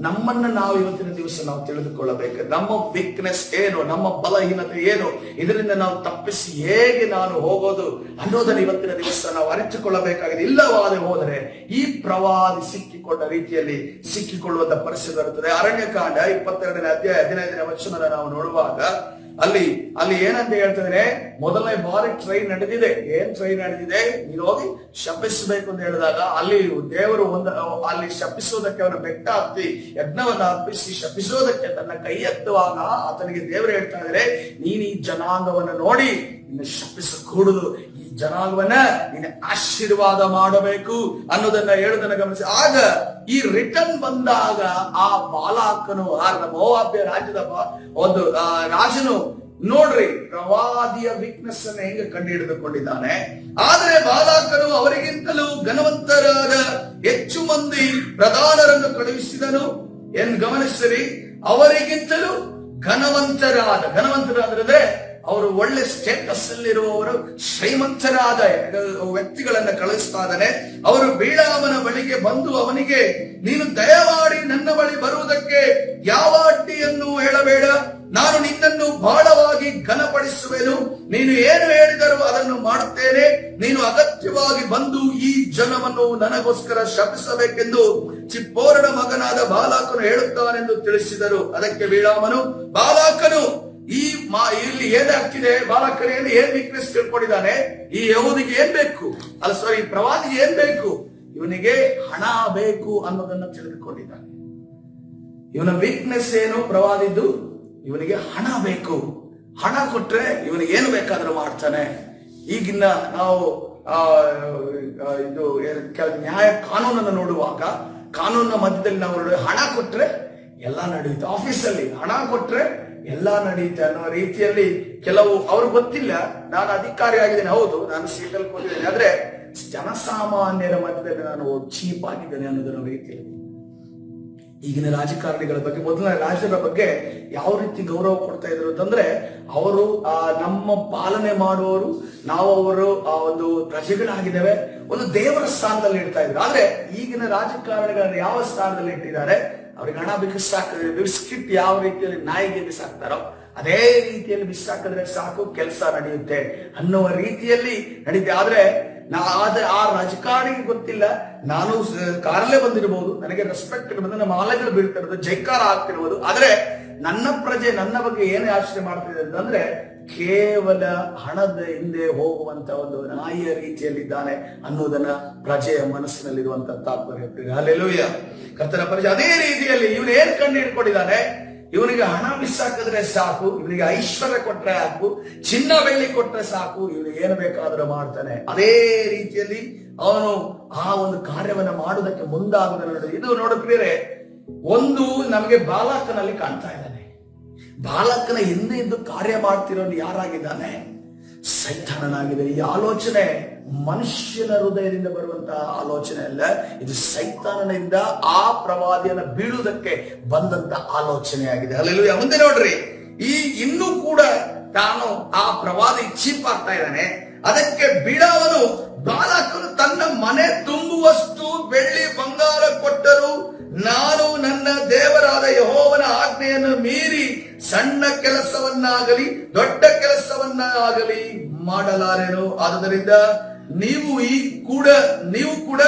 Speaker 1: ನಮ್ಮನ್ನ ನಾವು ಇವತ್ತಿನ ದಿವಸ ನಾವು ತಿಳಿದುಕೊಳ್ಳಬೇಕು. ನಮ್ಮ ವೀಕ್ನೆಸ್ ಏನು, ನಮ್ಮ ಬಲಹೀನತೆ ಏನು, ಇದರಿಂದ ನಾವು ತಪ್ಪಿಸಿ ಹೇಗೆ ನಾನು ಹೋಗೋದು ಅನ್ನೋದನ್ನು ಇವತ್ತಿನ ದಿವಸ ನಾವು ಅರಿತುಕೊಳ್ಳಬೇಕಾಗಿದೆ. ಇಲ್ಲವಾದರೆ ಹೋದರೆ ಈ ಪ್ರವಾದಿ ಸಿಕ್ಕಿಕೊಂಡ ರೀತಿಯಲ್ಲಿ ಸಿಕ್ಕಿಕೊಳ್ಳುವಂತ ಪರಿಸ್ಥಿತಿ ಬರುತ್ತದೆ. ಅರಣ್ಯಕಾಂಡ 22ನೇ ಅಧ್ಯಾಯ 15ನೇ ವಚನ ನಾವು ನೋಡುವಾಗ ಅಲ್ಲಿ ಏನಂತ ಹೇಳ್ತಿದ್ರೆ, ಮೊದಲನೇ ಬಾರಿ ಟ್ರೈನ್ ನಡೆದಿದೆ. ಏನ್ ಟ್ರೈನ್ ನಡೆದಿದೆ? ನೀನು ಹೋಗಿ ಶಪಿಸಬೇಕು ಅಂತ ಹೇಳಿದಾಗ ಅಲ್ಲಿ ದೇವರು ಅಲ್ಲಿ ಶಪಿಸೋದಕ್ಕೆ ಅವನ ಬೆಟ್ಟ ಹತ್ತಿ ಯಜ್ಞವನ್ನ ಅರ್ಪಿಸಿ ಶಪಿಸೋದಕ್ಕೆ ತನ್ನ ಕೈ ಎತ್ತುವಾಗ ಆತನಿಗೆ ದೇವರು ಹೇಳ್ತಾ ಇದ್ದಾರೆ, ನೀನು ಈ ಜನಾಂಗವನ್ನ ನೋಡಿ ನಿನ್ನ ಶಪಿಸಕೂಡುದು, ಈ ಜನಾಂಗವನ್ನ ನೀನು ಆಶೀರ್ವಾದ ಮಾಡಬೇಕು ಅನ್ನೋದನ್ನ ಹೇಳುದನ್ನ ಗಮನಿಸಿ. ಆಗ ಈ ರಿಟರ್ನ್ ಬಂದಾಗ ಆ ಬಾಲಾಕನು, ಆ ಮೋವಾಬ್ಯ ರಾಜ್ಯದ ಒಂದು ರಾಜನು ನೋಡ್ರಿ ಪ್ರವಾದಿಯ ವೀಕ್ನೆಸ್ ಅನ್ನ ಹೆಂಗೆ ಕಂಡು ಹಿಡಿದುಕೊಂಡಿದ್ದಾನೆ. ಆದ್ರೆ ಬಾಲಾಕನು ಅವರಿಗಿಂತಲೂ ಘನವಂತರಾದ ಹೆಚ್ಚು ಮಂದಿ ಪ್ರಧಾನರನ್ನು ಕಳುಹಿಸಿದನು. ಏನ್ ಗಮನಿಸಿರಿ, ಅವರಿಗಿಂತಲೂ ಘನವಂತರಾದ್ರೆ ಅವರು ಒಳ್ಳೆ ಸ್ಟೇಟಸ್ ಅಲ್ಲಿರುವವರು, ಶ್ರೀಮಂತರಾದ ವ್ಯಕ್ತಿಗಳನ್ನ ಕಳಿಸ್ತಾ ಇದ್ದಾನೆ. ಅವರು ಬೀಳಾಮನ ಬಳಿಗೆ ಬಂದು ಅವನಿಗೆ, ನೀನು ದಯಮಾಡಿ ನನ್ನ ಬಳಿ ಬರುವುದಕ್ಕೆ ಯಾವ ಅಡ್ಡಿಯನ್ನು ಹೇಳಬೇಡ, ನಾನು ನಿನ್ನನ್ನು ಬಹಳವಾಗಿ ಘನಪಡಿಸುವೆನು, ನೀನು ಏನು ಹೇಳಿದರೂ ಅದನ್ನು ಮಾಡುತ್ತೇನೆ, ನೀನು ಅಗತ್ಯವಾಗಿ ಬಂದು ಈ ಜನವನ್ನು ನನಗೋಸ್ಕರ ಶಪಿಸಬೇಕೆಂದು ಚಿಪ್ಪೋರನ ಮಗನಾದ ಬಾಲಾಕನು ಹೇಳುತ್ತಾನೆಂದು ತಿಳಿಸಿದರು. ಅದಕ್ಕೆ ಬೀಳಾಮನು, ಬಾಲಾಕನು ಇಲ್ಲಿ ಏನಾಗ್ತಿದೆ, ಬಾಲಕನಿಗೆ ಏನ್ ವೀಕ್ನೆಸ್ ತಿಳ್ಕೊಂಡಿದ್ದಾನೆ, ಈ ಯಹೂದಿಗೆ ಏನ್ ಬೇಕು, ಈ ಪ್ರವಾದಿಗೆ ಏನ್ ಬೇಕು, ಇವನಿಗೆ ಹಣ ಬೇಕು ಅನ್ನೋದನ್ನ ತಿಳಿದುಕೊಂಡಿದ್ದಾನೆ. ಇವನ ವೀಕ್ನೆಸ್ ಏನು? ಪ್ರವಾದಿದ್ದು ಇವನಿಗೆ ಹಣ ಬೇಕು. ಹಣ ಕೊಟ್ರೆ ಇವನಿಗೆ ಏನು ಬೇಕಾದ್ರೂ ಮಾಡ್ತಾನೆ. ಈಗಿನ ನಾವು ಇದು ನ್ಯಾಯ ಕಾನೂನನ್ನು ನೋಡುವಾಗ ಕಾನೂನಿನ ಮಧ್ಯದಲ್ಲಿ ನಾವು ಹಣ ಕೊಟ್ರೆ ಎಲ್ಲ ನಡೆಯುತ್ತೆ. ಆಫೀಸಲ್ಲಿ ಹಣ ಕೊಟ್ರೆ ಎಲ್ಲ ನಡೆಯುತ್ತೆ ಅನ್ನೋ ರೀತಿಯಲ್ಲಿ ಕೆಲವು ಅವ್ರಿಗೆ ಗೊತ್ತಿಲ್ಲ, ನಾನು ಅಧಿಕಾರಿ ಆಗಿದ್ದೇನೆ, ಹೌದು ನಾನು ಸೀಟಲ್ಲಿ ಕೂತಿದ್ದೇನೆ, ಆದ್ರೆ ಜನಸಾಮಾನ್ಯರ ಮಧ್ಯದಲ್ಲಿ ನಾನು ಚೀಪ್ ಆಗಿದ್ದೇನೆ ಅನ್ನೋದರ ರೀತಿಯಲ್ಲಿ. ಈಗಿನ ರಾಜಕಾರಣಿಗಳ ಬಗ್ಗೆ, ಮೊದಲ ರಾಜ್ಯದ ಬಗ್ಗೆ ಯಾವ ರೀತಿ ಗೌರವ ಕೊಡ್ತಾ ಇದ್ರು ಅಂತಂದ್ರೆ, ಅವರು ನಮ್ಮ ಪಾಲನೆ ಮಾಡುವವರು, ನಾವು ಅವರು ಒಂದು ಪ್ರಜೆಗಳಾಗಿದ್ದೇವೆ, ಒಂದು ದೇವರ ಸ್ಥಾನದಲ್ಲಿ ಇಡ್ತಾ ಇದ್ರು. ಆದ್ರೆ ಈಗಿನ ರಾಜಕಾರಣಿಗಳನ್ನ ಯಾವ ಸ್ಥಾನದಲ್ಲಿ ಇಟ್ಟಿದ್ದಾರೆ? ಅವ್ರಿಗೆ ಹಣ ಬಿಸಾಕಿದ್ರೆ, ಬಿಸ್ಕಿಟ್ ಯಾವ ರೀತಿಯಲ್ಲಿ ನಾಯಿಗೆ ಬಿಸಾಕ್ತಾರೋ ಅದೇ ರೀತಿಯಲ್ಲಿ ಬಿಸಾಕಿದ್ರೆ ಸಾಕು, ಕೆಲಸ ನಡೆಯುತ್ತೆ ಅನ್ನುವ ರೀತಿಯಲ್ಲಿ ನಡೀತೆ. ಆದ್ರೆ ಆ ರಾಜಕಾರಣಿಗೆ ಗೊತ್ತಿಲ್ಲ, ನಾನು ಕಾರಲ್ಲೇ ಬಂದಿರಬಹುದು, ನನಗೆ ರೆಸ್ಪೆಕ್ಟ್ ಇರ್ಬೋದು, ನಮ್ಮ ಮಾಲೆಗಳು ಬೀಳ್ತಿರೋದು, ಜೈಕಾರ ಆಗ್ತಿರ್ಬೋದು, ಆದ್ರೆ ನನ್ನ ಪ್ರಜೆ ನನ್ನ ಬಗ್ಗೆ ಏನೇ ಆಶ್ರಯ ಮಾಡ್ತಿದೆ ಅಂತಂದ್ರೆ ಕೇವಲ ಹಣದ ಹಿಂದೆ ಹೋಗುವಂತ ಒಂದು ನಾಯಿಯ ರೀತಿಯಲ್ಲಿದ್ದಾನೆ ಅನ್ನೋದನ್ನ ಪ್ರಜೆಯ ಮನಸ್ಸಿನಲ್ಲಿರುವಂತ ತಾತ್ಪರ್ಯ. ಹಲ್ಲೆಲೂಯಾ. ಕರ್ತನ ಪ್ರಜೆ ಅದೇ ರೀತಿಯಲ್ಲಿ ಇವನು ಏನ್ ಕಂಡು ಹಿಡ್ಕೊಂಡಿದ್ದಾನೆ, ಇವನಿಗೆ ಹಣ ಬಿಸಾಕಿದ್ರೆ ಸಾಕು, ಇವನಿಗೆ ಐಶ್ವರ್ಯ ಕೊಟ್ರೆ ಸಾಕು, ಚಿನ್ನ ಬೆಳ್ಳಿ ಕೊಟ್ರೆ ಸಾಕು, ಇವನಿಗೆ ಏನು ಬೇಕಾದ್ರೂ ಮಾಡ್ತಾನೆ. ಅದೇ ರೀತಿಯಲ್ಲಿ ಅವನು ಆ ಒಂದು ಕಾರ್ಯವನ್ನ ಮಾಡುವುದಕ್ಕೆ ಮುಂದಾಗುವುದನ್ನು ಇದು ನೋಡುತ್ತಿದ್ರೆ ಒಂದು ನಮಗೆ ಬಾಲಕನಲ್ಲಿ ಕಾಣ್ತಾ ಇದ್ದಾನೆ. ಬಾಲಕನ ಹಿಂದೆ ಇದ್ದು ಕಾರ್ಯ ಮಾಡ್ತಿರೋನು ಯಾರಾಗಿದ್ದಾನೆ? ಸೈತಾನನಾಗಿದೆ. ಈ ಆಲೋಚನೆ ಮನುಷ್ಯನ ಹೃದಯದಿಂದ ಬರುವಂತಹ ಆಲೋಚನೆ ಅಲ್ಲ, ಇದು ಸೈತಾನನಿಂದ ಆ ಪ್ರವಾದಿಯನ್ನ ಬೀಳುವುದಕ್ಕೆ ಬಂದಂತ ಆಲೋಚನೆ ಆಗಿದೆ. ಹಲ್ಲೆಲೂಯಾ. ಮುಂದೆ ನೋಡ್ರಿ, ಇನ್ನೂ ಕೂಡ ತಾನು ಆ ಪ್ರವಾದಿ ಚೀಪ್ ಆಗ್ತಾ ಇದ್ದಾನೆ. ಅದಕ್ಕೆ ಬೀಳಾಮನು, ಬಾಲಕನು ತನ್ನ ಮನೆ ತುಂಬುವಷ್ಟು ಬೆಳ್ಳಿ ಬಂಗಾರ ಕೊಟ್ಟರು, ನಾನು ನನ್ನ ದೇವರಾದ ಯೆಹೋವನ ಆಜ್ಞೆಯನ್ನು ಮೀರಿ ಸಣ್ಣ ಕೆಲಸವನ್ನಾಗಲಿ ದೊಡ್ಡ ಕೆಲಸವನ್ನಾಗಲಿ ಮಾಡಲಾರೆನು. ಆದುದರಿಂದ ನೀವು ಕೂಡ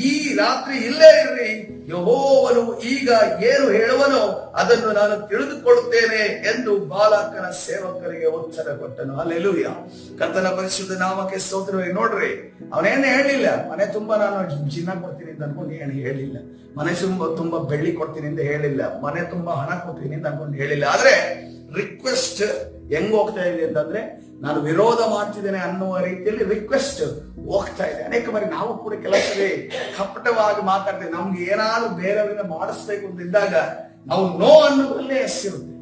Speaker 1: ಈ ರಾತ್ರಿ ಇಲ್ಲೇ ಇರ್ರಿ, ಯೆಹೋವನು ಈಗ ಏನು ಹೇಳುವನೋ ಅದನ್ನು ನಾನು ತಿಳಿದುಕೊಳ್ಳುತ್ತೇನೆ ಎಂದು ಬಾಲಕನ ಸೇವಕರಿಗೆ ಉತ್ತರ ಕೊಟ್ಟನು. ಹಲ್ಲೆಲೂಯಾ. ಕರ್ತನ ಪರಿಶುದ್ಧ ನಾಮಕ್ಕೆ ಸ್ತೋತ್ರವೇ. ನೋಡ್ರಿ, ಅವನೇನು ಹೇಳಿಲ್ಲ, ಮನೆ ತುಂಬಾ ನಾನು ಚಿನ್ನ ಕೊಡ್ತೀನಿ ಅಂತ ಅನ್ಕೊಂಡು ಏನು ಹೇಳಿಲ್ಲ, ಮನೆ ತುಂಬಾ ಬೆಳ್ಳಿ ಕೊಡ್ತೀನಿ ಅಂತ ಹೇಳಿಲ್ಲ, ಮನೆ ತುಂಬಾ ಹಣ ಕೊಡ್ತೀನಿ ಅಂತ ಅನ್ಕೊಂಡು ಹೇಳಿಲ್ಲ. ಆದ್ರೆ ರಿಕ್ವೆಸ್ಟ್ ಹೆಂಗ್ ಹೋಗ್ತಾ ಇದೆ ಅಂತಂದ್ರೆ, ನಾನು ವಿರೋಧ ಮಾಡ್ತಿದ್ದೇನೆ ಅನ್ನುವ ರೀತಿಯಲ್ಲಿ ರಿಕ್ವೆಸ್ಟ್ ಹೋಗ್ತಾ ಇದೆ. ಅನೇಕ ಬಾರಿ ನಾವು ಕೂಡ ಕೆಲಸದಲ್ಲಿ ಕಪಟವಾಗಿ ಮಾತಾಡ್ತೇವೆ. ನಮ್ಗೆ ಏನಾದ್ರು ಬೇರೆಯವರಿಂದ ಮಾಡಿಸ್ಬೇಕು ಅಂತ ಇದ್ದಾಗ ನಾವು ನೋ ಅನ್ನೋದ್ರಲ್ಲೇ ಎಸ್ಸಿರುತ್ತೆ,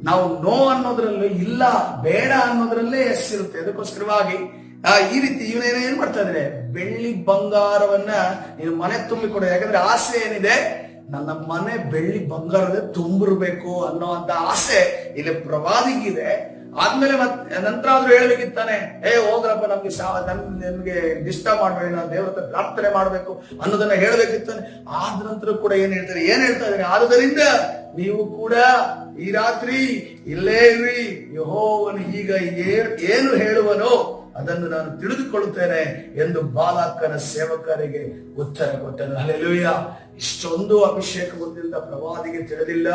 Speaker 1: ನಾವು ನೋ ಅನ್ನೋದ್ರಲ್ಲೂ ಇಲ್ಲ ಬೇಡ ಅನ್ನೋದ್ರಲ್ಲೇ ಎಸ್ಸಿರುತ್ತೆ. ಅದಕ್ಕೋಸ್ಕರವಾಗಿ ಈ ರೀತಿ ಏನ್ ಮಾಡ್ತಾ ಇದ್ರೆ, ಬೆಳ್ಳಿ ಬಂಗಾರವನ್ನ ನೀನು ಮನೆ ತುಂಬಿಕೊಡ. ಯಾಕಂದ್ರೆ ಆಸೆ ಏನಿದೆ, ನನ್ನ ಮನೆ ಬೆಳ್ಳಿ ಬಂಗಾರದ ತುಂಬಿರ್ಬೇಕು ಅನ್ನೋ ಅಂತ ಆಸೆ ಇಲ್ಲಿ ಪ್ರವಾದಿಗಿದೆ. ಆದ್ಮೇಲೆ ನಂತರ ಆದ್ರೂ ಹೇಳ್ಬೇಕಿತ್ತಾನೆ, ಹೋಗ್ರಪ್ಪ, ನಮ್ಗೆ ಡಿಸ್ಟರ್ಬ್ ಮಾಡ್ಬೇಡಿ, ನಾವು ದೇವರ ಹತ್ರ ಪ್ರಾರ್ಥನೆ ಮಾಡ್ಬೇಕು ಅನ್ನೋದನ್ನ ಹೇಳ್ಬೇಕಿತ್ತಾನೆ. ಆದ ನಂತರ ಕೂಡ ಏನ್ ಹೇಳ್ತಾ ಇದ್ದಾರೆ, ಆದುದರಿಂದ ನೀವು ಕೂಡ ಈ ರಾತ್ರಿ ಇಲ್ಲೇ ಇರಿ, ಯೆಹೋವನು ಈಗ ಏನು ಹೇಳುವನೋ ಅದನ್ನು ನಾನು ತಿಳಿದುಕೊಳ್ಳುತ್ತೇನೆ ಎಂದು ಬಾಲಾಕನ ಸೇವಕರಿಗೆ ಉತ್ತರ ಕೊಟ್ಟನು. ಹಲ್ಲೆಲೂಯಾ. ಇಷ್ಟೊಂದು ಅಭಿಷೇಕ ಹೊಂದಿದ ಪ್ರವಾದಿಗೆ ತಿಳಿದಿಲ್ಲ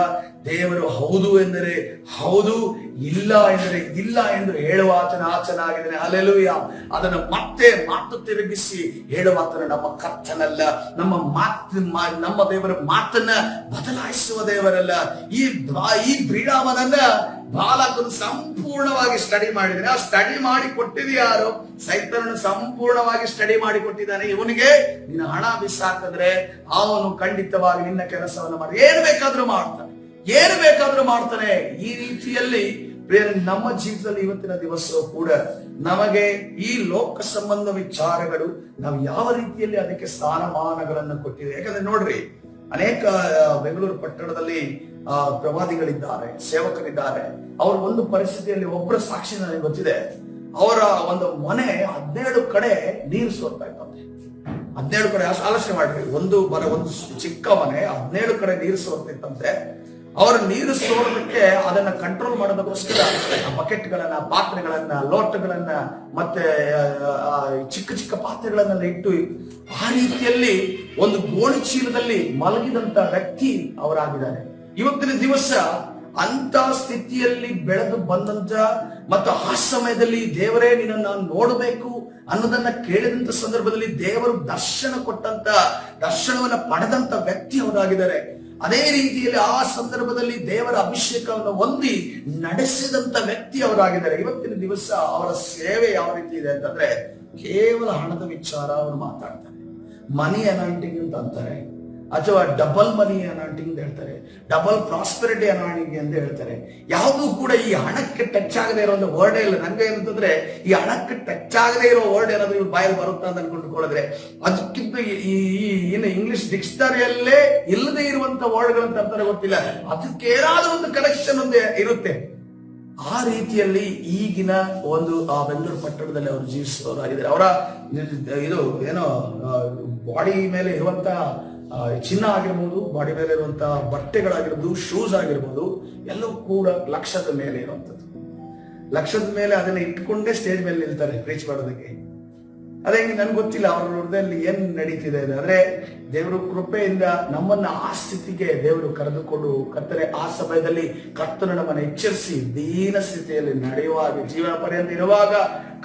Speaker 1: ದೇವರು ಹೌದು ಎಂದರೆ ಹೌದು, ಇಲ್ಲ ಎಂದರೆ ಇಲ್ಲ ಎಂದು ಹೇಳುವ ಆತನಾಗಿದ್ದಾನೆ. ಹಲ್ಲೆಲೂಯಾ. ಅದನ್ನು ಮತ್ತೆ ಮಾತು ತಿರುಗಿಸಿ ಹೇಳುವಾತನ ನಮ್ಮ ಕರ್ತನಲ್ಲ. ನಮ್ಮ ದೇವರ ಮಾತನ್ನ ಬದಲಾಯಿಸುವ ದೇವರಲ್ಲ. ಈ ಬ್ರೀಡಾಮನನ್ನ ಬಾಲಕನು ಸಂಪೂರ್ಣವಾಗಿ ಸ್ಟಡಿ ಮಾಡಿದ್ದಾನೆ. ಆ ಸ್ಟಡಿ ಮಾಡಿ ಕೊಟ್ಟಿದ್ದು ಯಾರು? ಸೈತಾನನು ಸಂಪೂರ್ಣವಾಗಿ ಸ್ಟಡಿ ಮಾಡಿ ಕೊಟ್ಟಿದ್ದಾನೆ. ಇವನಿಗೆ ನಿನ್ನ ಹಣ ಬಿಸಾಕಿದ್ರೆ ಅವನು ಖಂಡಿತವಾಗಿ ನಿನ್ನ ಕೆಲಸವನ್ನು ಮಾಡಿ ಏನು ಬೇಕಾದ್ರೂ ಮಾಡ್ತಾನೆ. ಈ ರೀತಿಯಲ್ಲಿ ನಮ್ಮ ಜೀವಿತದಲ್ಲಿ ಇವತ್ತಿನ ದಿವಸ ಕೂಡ ನಮಗೆ ಈ ಲೋಕ ಸಂಬಂಧ ವಿಚಾರಗಳು ನಾವು ಯಾವ ರೀತಿಯಲ್ಲಿ ಅದಕ್ಕೆ ಸ್ಥಾನಮಾನಗಳನ್ನು ಕೊಟ್ಟಿದೆ. ಯಾಕಂದ್ರೆ ನೋಡ್ರಿ, ಅನೇಕ ಬೆಂಗಳೂರು ಪಟ್ಟಣದಲ್ಲಿ ಪ್ರವಾದಿಗಳಿದ್ದಾರೆ, ಸೇವಕರಿದ್ದಾರೆ. ಅವ್ರ ಒಂದು ಪರಿಸ್ಥಿತಿಯಲ್ಲಿ ಒಬ್ಬರ ಸಾಕ್ಷಿ ನನಗೆ ಗೊತ್ತಿದೆ. ಅವರ ಒಂದು ಮನೆ 17 ಕಡೆ ನೀರು ಸೋರ್ತಾ ಇತ್ತಂತೆ. 17 ಕಡೆ ಆಲೋಚನೆ ಮಾಡ್ರಿ, ಒಂದು ಚಿಕ್ಕ ಮನೆ 17 ಕಡೆ ನೀರು ಸೋರ್ತಿತ್ತಂತೆ. ಅವರ ನೀರು ಸೋರೋದಕ್ಕೆ ಅದನ್ನ ಕಂಟ್ರೋಲ್ ಮಾಡೋದಕ್ಕೋಸ್ಕರ ಬಕೆಟ್ಗಳನ್ನ, ಪಾತ್ರೆಗಳನ್ನ, ಲೋಟಗಳನ್ನ, ಮತ್ತೆ ಚಿಕ್ಕ ಚಿಕ್ಕ ಪಾತ್ರೆಗಳನ್ನೆಲ್ಲ ಇಟ್ಟು ಆ ರೀತಿಯಲ್ಲಿ ಒಂದು ಗೋಣಿ ಚೀಲದಲ್ಲಿ ಮಲಗಿದಂತ ವ್ಯಕ್ತಿ ಅವರಾಗಿದ್ದಾರೆ. ಇವತ್ತಿನ ದಿವಸ ಅಂತ ಸ್ಥಿತಿಯಲ್ಲಿ ಬೆಳೆದು ಬಂದಂತ ಮತ್ತು ಆ ಸಮಯದಲ್ಲಿ ದೇವರೇ ನಿನ್ನನ್ನು ನಾನು ನೋಡಬೇಕು ಅನ್ನೋದನ್ನ ಕೇಳಿದಂತ ಸಂದರ್ಭದಲ್ಲಿ ದೇವರು ದರ್ಶನವನ್ನ ಪಡೆದಂತ ವ್ಯಕ್ತಿ ಅವರಾಗಿದ್ದಾರೆ. ಅದೇ ರೀತಿಯಲ್ಲಿ ಆ ಸಂದರ್ಭದಲ್ಲಿ ದೇವರ ಅಭಿಷೇಕವನ್ನು ಹೊಂದಿ ನಡೆಸಿದಂತ ವ್ಯಕ್ತಿ ಅವರಾಗಿದ್ದಾರೆ. ಇವತ್ತಿನ ದಿವಸ ಅವರ ಸೇವೆ ಯಾವ ರೀತಿ ಇದೆ ಅಂತಂದ್ರೆ, ಕೇವಲ ಹಣದ ವಿಚಾರ ಅವರು ಮಾತಾಡ್ತಾರೆ. ಮನಿ ಅನಾಯಿಂಟಿಂಗ್ ಅಂತ ಅಂತಾರೆ, ಅಥವಾ ಡಬಲ್ ಮನಿ ಅನಾಯಿಂಟಿಂಗ್ ಅಂತ ಹೇಳ್ತಾರೆ, ಡಬಲ್ ಪ್ರಾಸ್ಪೆರಿಟಿ ಅನಾಯಿಂಟಿಂಗ್ ಅಂತ ಹೇಳ್ತಾರೆ. ಯಾವುದು ಕೂಡ ಈ ಹಣಕ್ಕೆ ಟಚ್ ಆಗದೆ ಇರೋ ಒಂದು ವರ್ಡ್ ಇಲ್ಲ. ನಂಗೆ ಏನಂತಂದ್ರೆ, ಈ ಹಣಕ್ಕೆ ಟಚ್ ಆಗದೆ ಇರೋ ವರ್ಡ್ ಏನಾದ್ರು ಇವ್ರು ಬಾಯಲ್ಲಿ ಬರುತ್ತಾ ಅಂತ ಅನ್ಕೊಂಡ್ಕೊಳ್ಳೋದ್ರೆ, ಅದಕ್ಕಿಂತ ಇನ್ನು ಇಂಗ್ಲಿಷ್ ಡಿಕ್ಷನರಿಯಲ್ಲೇ ಇಲ್ಲದೆ ಇರುವಂತ ವರ್ಡ್ಗಳಂತ ಅಂತಾರೆ, ಗೊತ್ತಿಲ್ಲ. ಅದಕ್ಕೆ ಏನಾದ್ರೂ ಒಂದು ಕನೆಕ್ಷನ್ ಒಂದೇ ಇರುತ್ತೆ. ಆ ರೀತಿಯಲ್ಲಿ ಈಗಿನ ಒಂದು ಬೆಂಗಳೂರು ಪಟ್ಟಣದಲ್ಲಿ ಅವರು ಜೀವಿಸುವವರಾಗಿದ್ದಾರೆ. ಅವರ ಇದು ಏನೋ ಬಾಡಿ ಮೇಲೆ ಇರುವಂತ ಚಿನ್ನ ಆಗಿರ್ಬೋದು, ಬಾಡಿ ಮೇಲೆ ಇರುವಂತಹ ಬಟ್ಟೆಗಳಾಗಿರ್ಬೋದು, ಶೂಸ್ ಆಗಿರ್ಬೋದು, ಎಲ್ಲವೂ ಕೂಡ ಲಕ್ಷದ ಮೇಲೆ ಇರುವಂತದ್ದು. ಲಕ್ಷದ ಮೇಲೆ ಅದನ್ನ ಇಟ್ಕೊಂಡೇ ಸ್ಟೇಜ್ ಮೇಲೆ ನಿಲ್ತಾರೆ ರೀಚ್ ಮಾಡೋದಕ್ಕೆ. ಅದೇ ನನ್ಗೆ ಗೊತ್ತಿಲ್ಲ ಅವ್ರ ಹೃದಯದಲ್ಲಿ ಏನ್ ನಡೀತಿದೆ ಆದ್ರೆ ದೇವರು ಕೃಪೆಯಿಂದ ನಮ್ಮನ್ನ ಆ ಸ್ಥಿತಿಗೆ ದೇವರು ಕರೆದುಕೊಂಡು ಕರ್ತನೆ ಆ ಸಮಯದಲ್ಲಿ ಕರ್ತನು ನಮ್ಮನ್ನು ಎಚ್ಚರಿಸಿ ದೀನ ಸ್ಥಿತಿಯಲ್ಲಿ ನಡೆಯುವಾಗ ಜೀವನ ಪರ್ಯಂತ ಇರುವಾಗ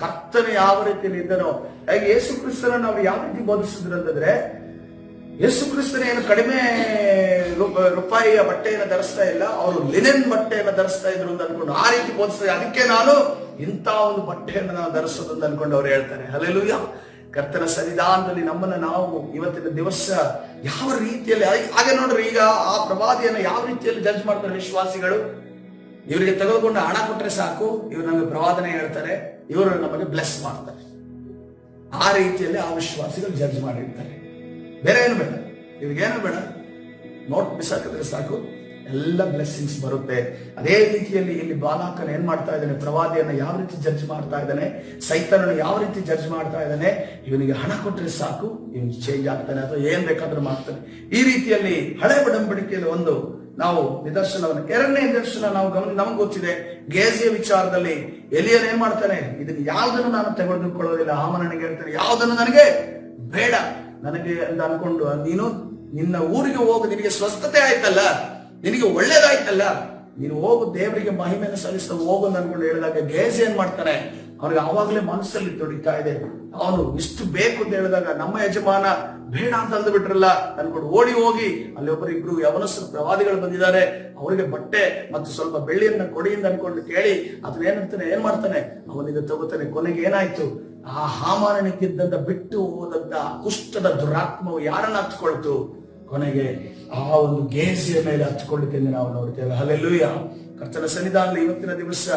Speaker 1: ಕರ್ತನು ಯಾವ ರೀತಿಯಲ್ಲಿ ಇದ್ದನೋ, ಹಾಗೆ ಯೇಸು ಕ್ರಿಸ್ತನನ್ನು ಅವ್ರು ಯಾವ ರೀತಿ ಬೋಧಿಸಿದ್ರು ಅಂತಂದ್ರೆ, ಯೇಸು ಕ್ರಿಸ್ತನ ಏನು ಕಡಿಮೆ ರೂಪಾಯಿಯ ಬಟ್ಟೆಯನ್ನು ಧರಿಸ್ತಾ ಇಲ್ಲ, ಅವರು ಲಿನೆನ್ ಬಟ್ಟೆಯನ್ನು ಧರಿಸ್ತಾ ಇದ್ರು ಅಂತ ಅನ್ಕೊಂಡು ಆ ರೀತಿ ಬೋಧಿಸ್ತಾರೆ. ಅದಕ್ಕೆ ನಾನು ಇಂಥ ಒಂದು ಬಟ್ಟೆಯನ್ನು ನಾವು ಧರಿಸೋದು ಅಂತ ಅನ್ಕೊಂಡು ಅವ್ರು ಹೇಳ್ತಾರೆ. ಹಲ್ಲೆಲೂಯಾ. ಕರ್ತನ ಸನ್ನಿಧಾನದಲ್ಲಿ ನಮ್ಮನ್ನ ನಾವು ಇವತ್ತಿನ ದಿವಸ ಯಾವ ರೀತಿಯಲ್ಲಿ, ಹಾಗೆ ನೋಡ್ರಿ, ಈಗ ಆ ಪ್ರವಾದಿಯನ್ನು ಯಾವ ರೀತಿಯಲ್ಲಿ ಜಡ್ಜ್ ಮಾಡ್ತಾರೆ ವಿಶ್ವಾಸಿಗಳು. ಇವರಿಗೆ ತೆಗೆದುಕೊಂಡು ಹಣ ಕೊಟ್ರೆ ಸಾಕು, ಇವರು ನಮಗೆ ಪ್ರವಾದನೆ ಹೇಳ್ತಾರೆ, ಇವರು ನಮಗೆ ಬ್ಲೆಸ್ ಮಾಡ್ತಾರೆ. ಆ ರೀತಿಯಲ್ಲಿ ಆ ವಿಶ್ವಾಸಿಗಳು ಜಡ್ಜ್ ಮಾಡಿರ್ತಾರೆ. ಬೇರೆ ಏನು ಬೇಡ, ಇವ್ರಿಗೇನು ಬೇಡ, ನೋಟ್ ಬಿಸಾಕಿದ್ರೆ ಸಾಕು, ಎಲ್ಲ ಬ್ಲೆಸ್ಸಿಂಗ್ಸ್ ಬರುತ್ತೆ. ಅದೇ ರೀತಿಯಲ್ಲಿ ಇಲ್ಲಿ ಬಾಲಾಕನ ಏನ್ ಮಾಡ್ತಾ ಇದ್ದಾನೆ, ಪ್ರವಾದಿಯನ್ನ ಯಾವ ರೀತಿ ಜಡ್ಜ್ ಮಾಡ್ತಾ ಇದ್ದಾನೆ, ಸೈತಾನನ್ನು ಯಾವ ರೀತಿ ಜಡ್ಜ್ ಮಾಡ್ತಾ ಇದ್ದಾನೆ. ಇವನಿಗೆ ಹಣ ಕೊಟ್ಟರೆ ಸಾಕು, ಇವನು ಚೇಂಜ್ ಆಗ್ತಾನೆ ಅಥವಾ ಏನ್ ಬೇಕಾದ್ರೂ ಮಾಡ್ತಾನೆ. ಈ ರೀತಿಯಲ್ಲಿ ಹಳೆ ಒಡಂಬಡಿಕೆಯಲ್ಲಿ ಒಂದು ನಾವು ನಿದರ್ಶನವನ್ನು, ಎರಡನೇ ನಿದರ್ಶನ ನಾವು ನಮ್ಗೆ ಗೊತ್ತಿದೆ. ಗೇಜಿಯ ವಿಚಾರದಲ್ಲಿ ಎಲಿಯನ್ ಏನ್ ಮಾಡ್ತಾನೆ, ಇದನ್ನ ಯಾವ್ದನ್ನು ನಾನು ತೆಗೆದುಕೊಳ್ಳೋದಿಲ್ಲ. ಹಾಮನಿಗೆ ಹೇಳ್ತಾನೆ, ಯಾವ್ದನ್ನು ನನಗೆ ಬೇಡ ನನಗೆ ಅಂತ ಅನ್ಕೊಂಡು, ನೀನು ನಿನ್ನ ಊರಿಗೆ ಹೋಗು, ನಿನಗೆ ಸ್ವಸ್ಥತೆ ಆಯ್ತಲ್ಲ, ನಿನಗೆ ಒಳ್ಳೇದಾಯ್ತಲ್ಲ, ನೀನು ಹೋಗು, ದೇವರಿಗೆ ಮಹಿಮೆಯನ್ನು ಸಲ್ಲಿಸ್ತಾ ಹೋಗು ಅಂತ ಅನ್ಕೊಂಡು ಹೇಳಿದಾಗ ಗೇಜಿ ಏನ್ ಮಾಡ್ತಾನೆ, ಅವ್ರಿಗೆ ಆವಾಗಲೇ ಮನಸ್ಸಲ್ಲಿ ತೊಡಿತಾ ಇದೆ. ಅವನು ಇಷ್ಟು ಬೇಕು ಅಂತ ಹೇಳಿದಾಗ ನಮ್ಮ ಯಜಮಾನ ಬೇಡ ಅಂತ ಅಂದ್ಬಿಟ್ರಲ್ಲ ಅನ್ಕೊಂಡು ಓಡಿ ಹೋಗಿ ಅಲ್ಲಿ ಇಬ್ರು ಯವನಸ್ಥರು ಪ್ರವಾದಿಗಳು ಬಂದಿದ್ದಾರೆ, ಅವರಿಗೆ ಬಟ್ಟೆ ಮತ್ತು ಸ್ವಲ್ಪ ಬೆಳ್ಳಿಯನ್ನ ಕೊಡಿಯಿಂದ ಅನ್ಕೊಂಡು ಕೇಳಿ ಅದನ್ನೇನಂತಾನೆ ಏನ್ ಮಾಡ್ತಾನೆ, ಅವನಿಗೆ ತಗೋತಾನೆ. ಕೊನೆಗೆ ಏನಾಯ್ತು, ಆ ಹಾಮಾನನಿಗಿದ್ದಂತ ಬಿಟ್ಟು ಹೋದಂತ ಕುಷ್ಠದ ದುರಾತ್ಮವು ಯಾರನ್ನ ಹತ್ಕೊಳ್ತು, ಕೊನೆಗೆ ಆ ಒಂದು ಗೇಜಿಯ ಮೇಲೆ ಹತ್ಕೊಳ್ಳಿಕ್ಕೆ ನಾವು ನೋಡ್ತೇವೆ. ಹಲ್ಲೆಲೂಯಾ. ಕರ್ತನ ಸನ್ನಿಧಾನದಲ್ಲಿ ಇವತ್ತಿನ ದಿವಸ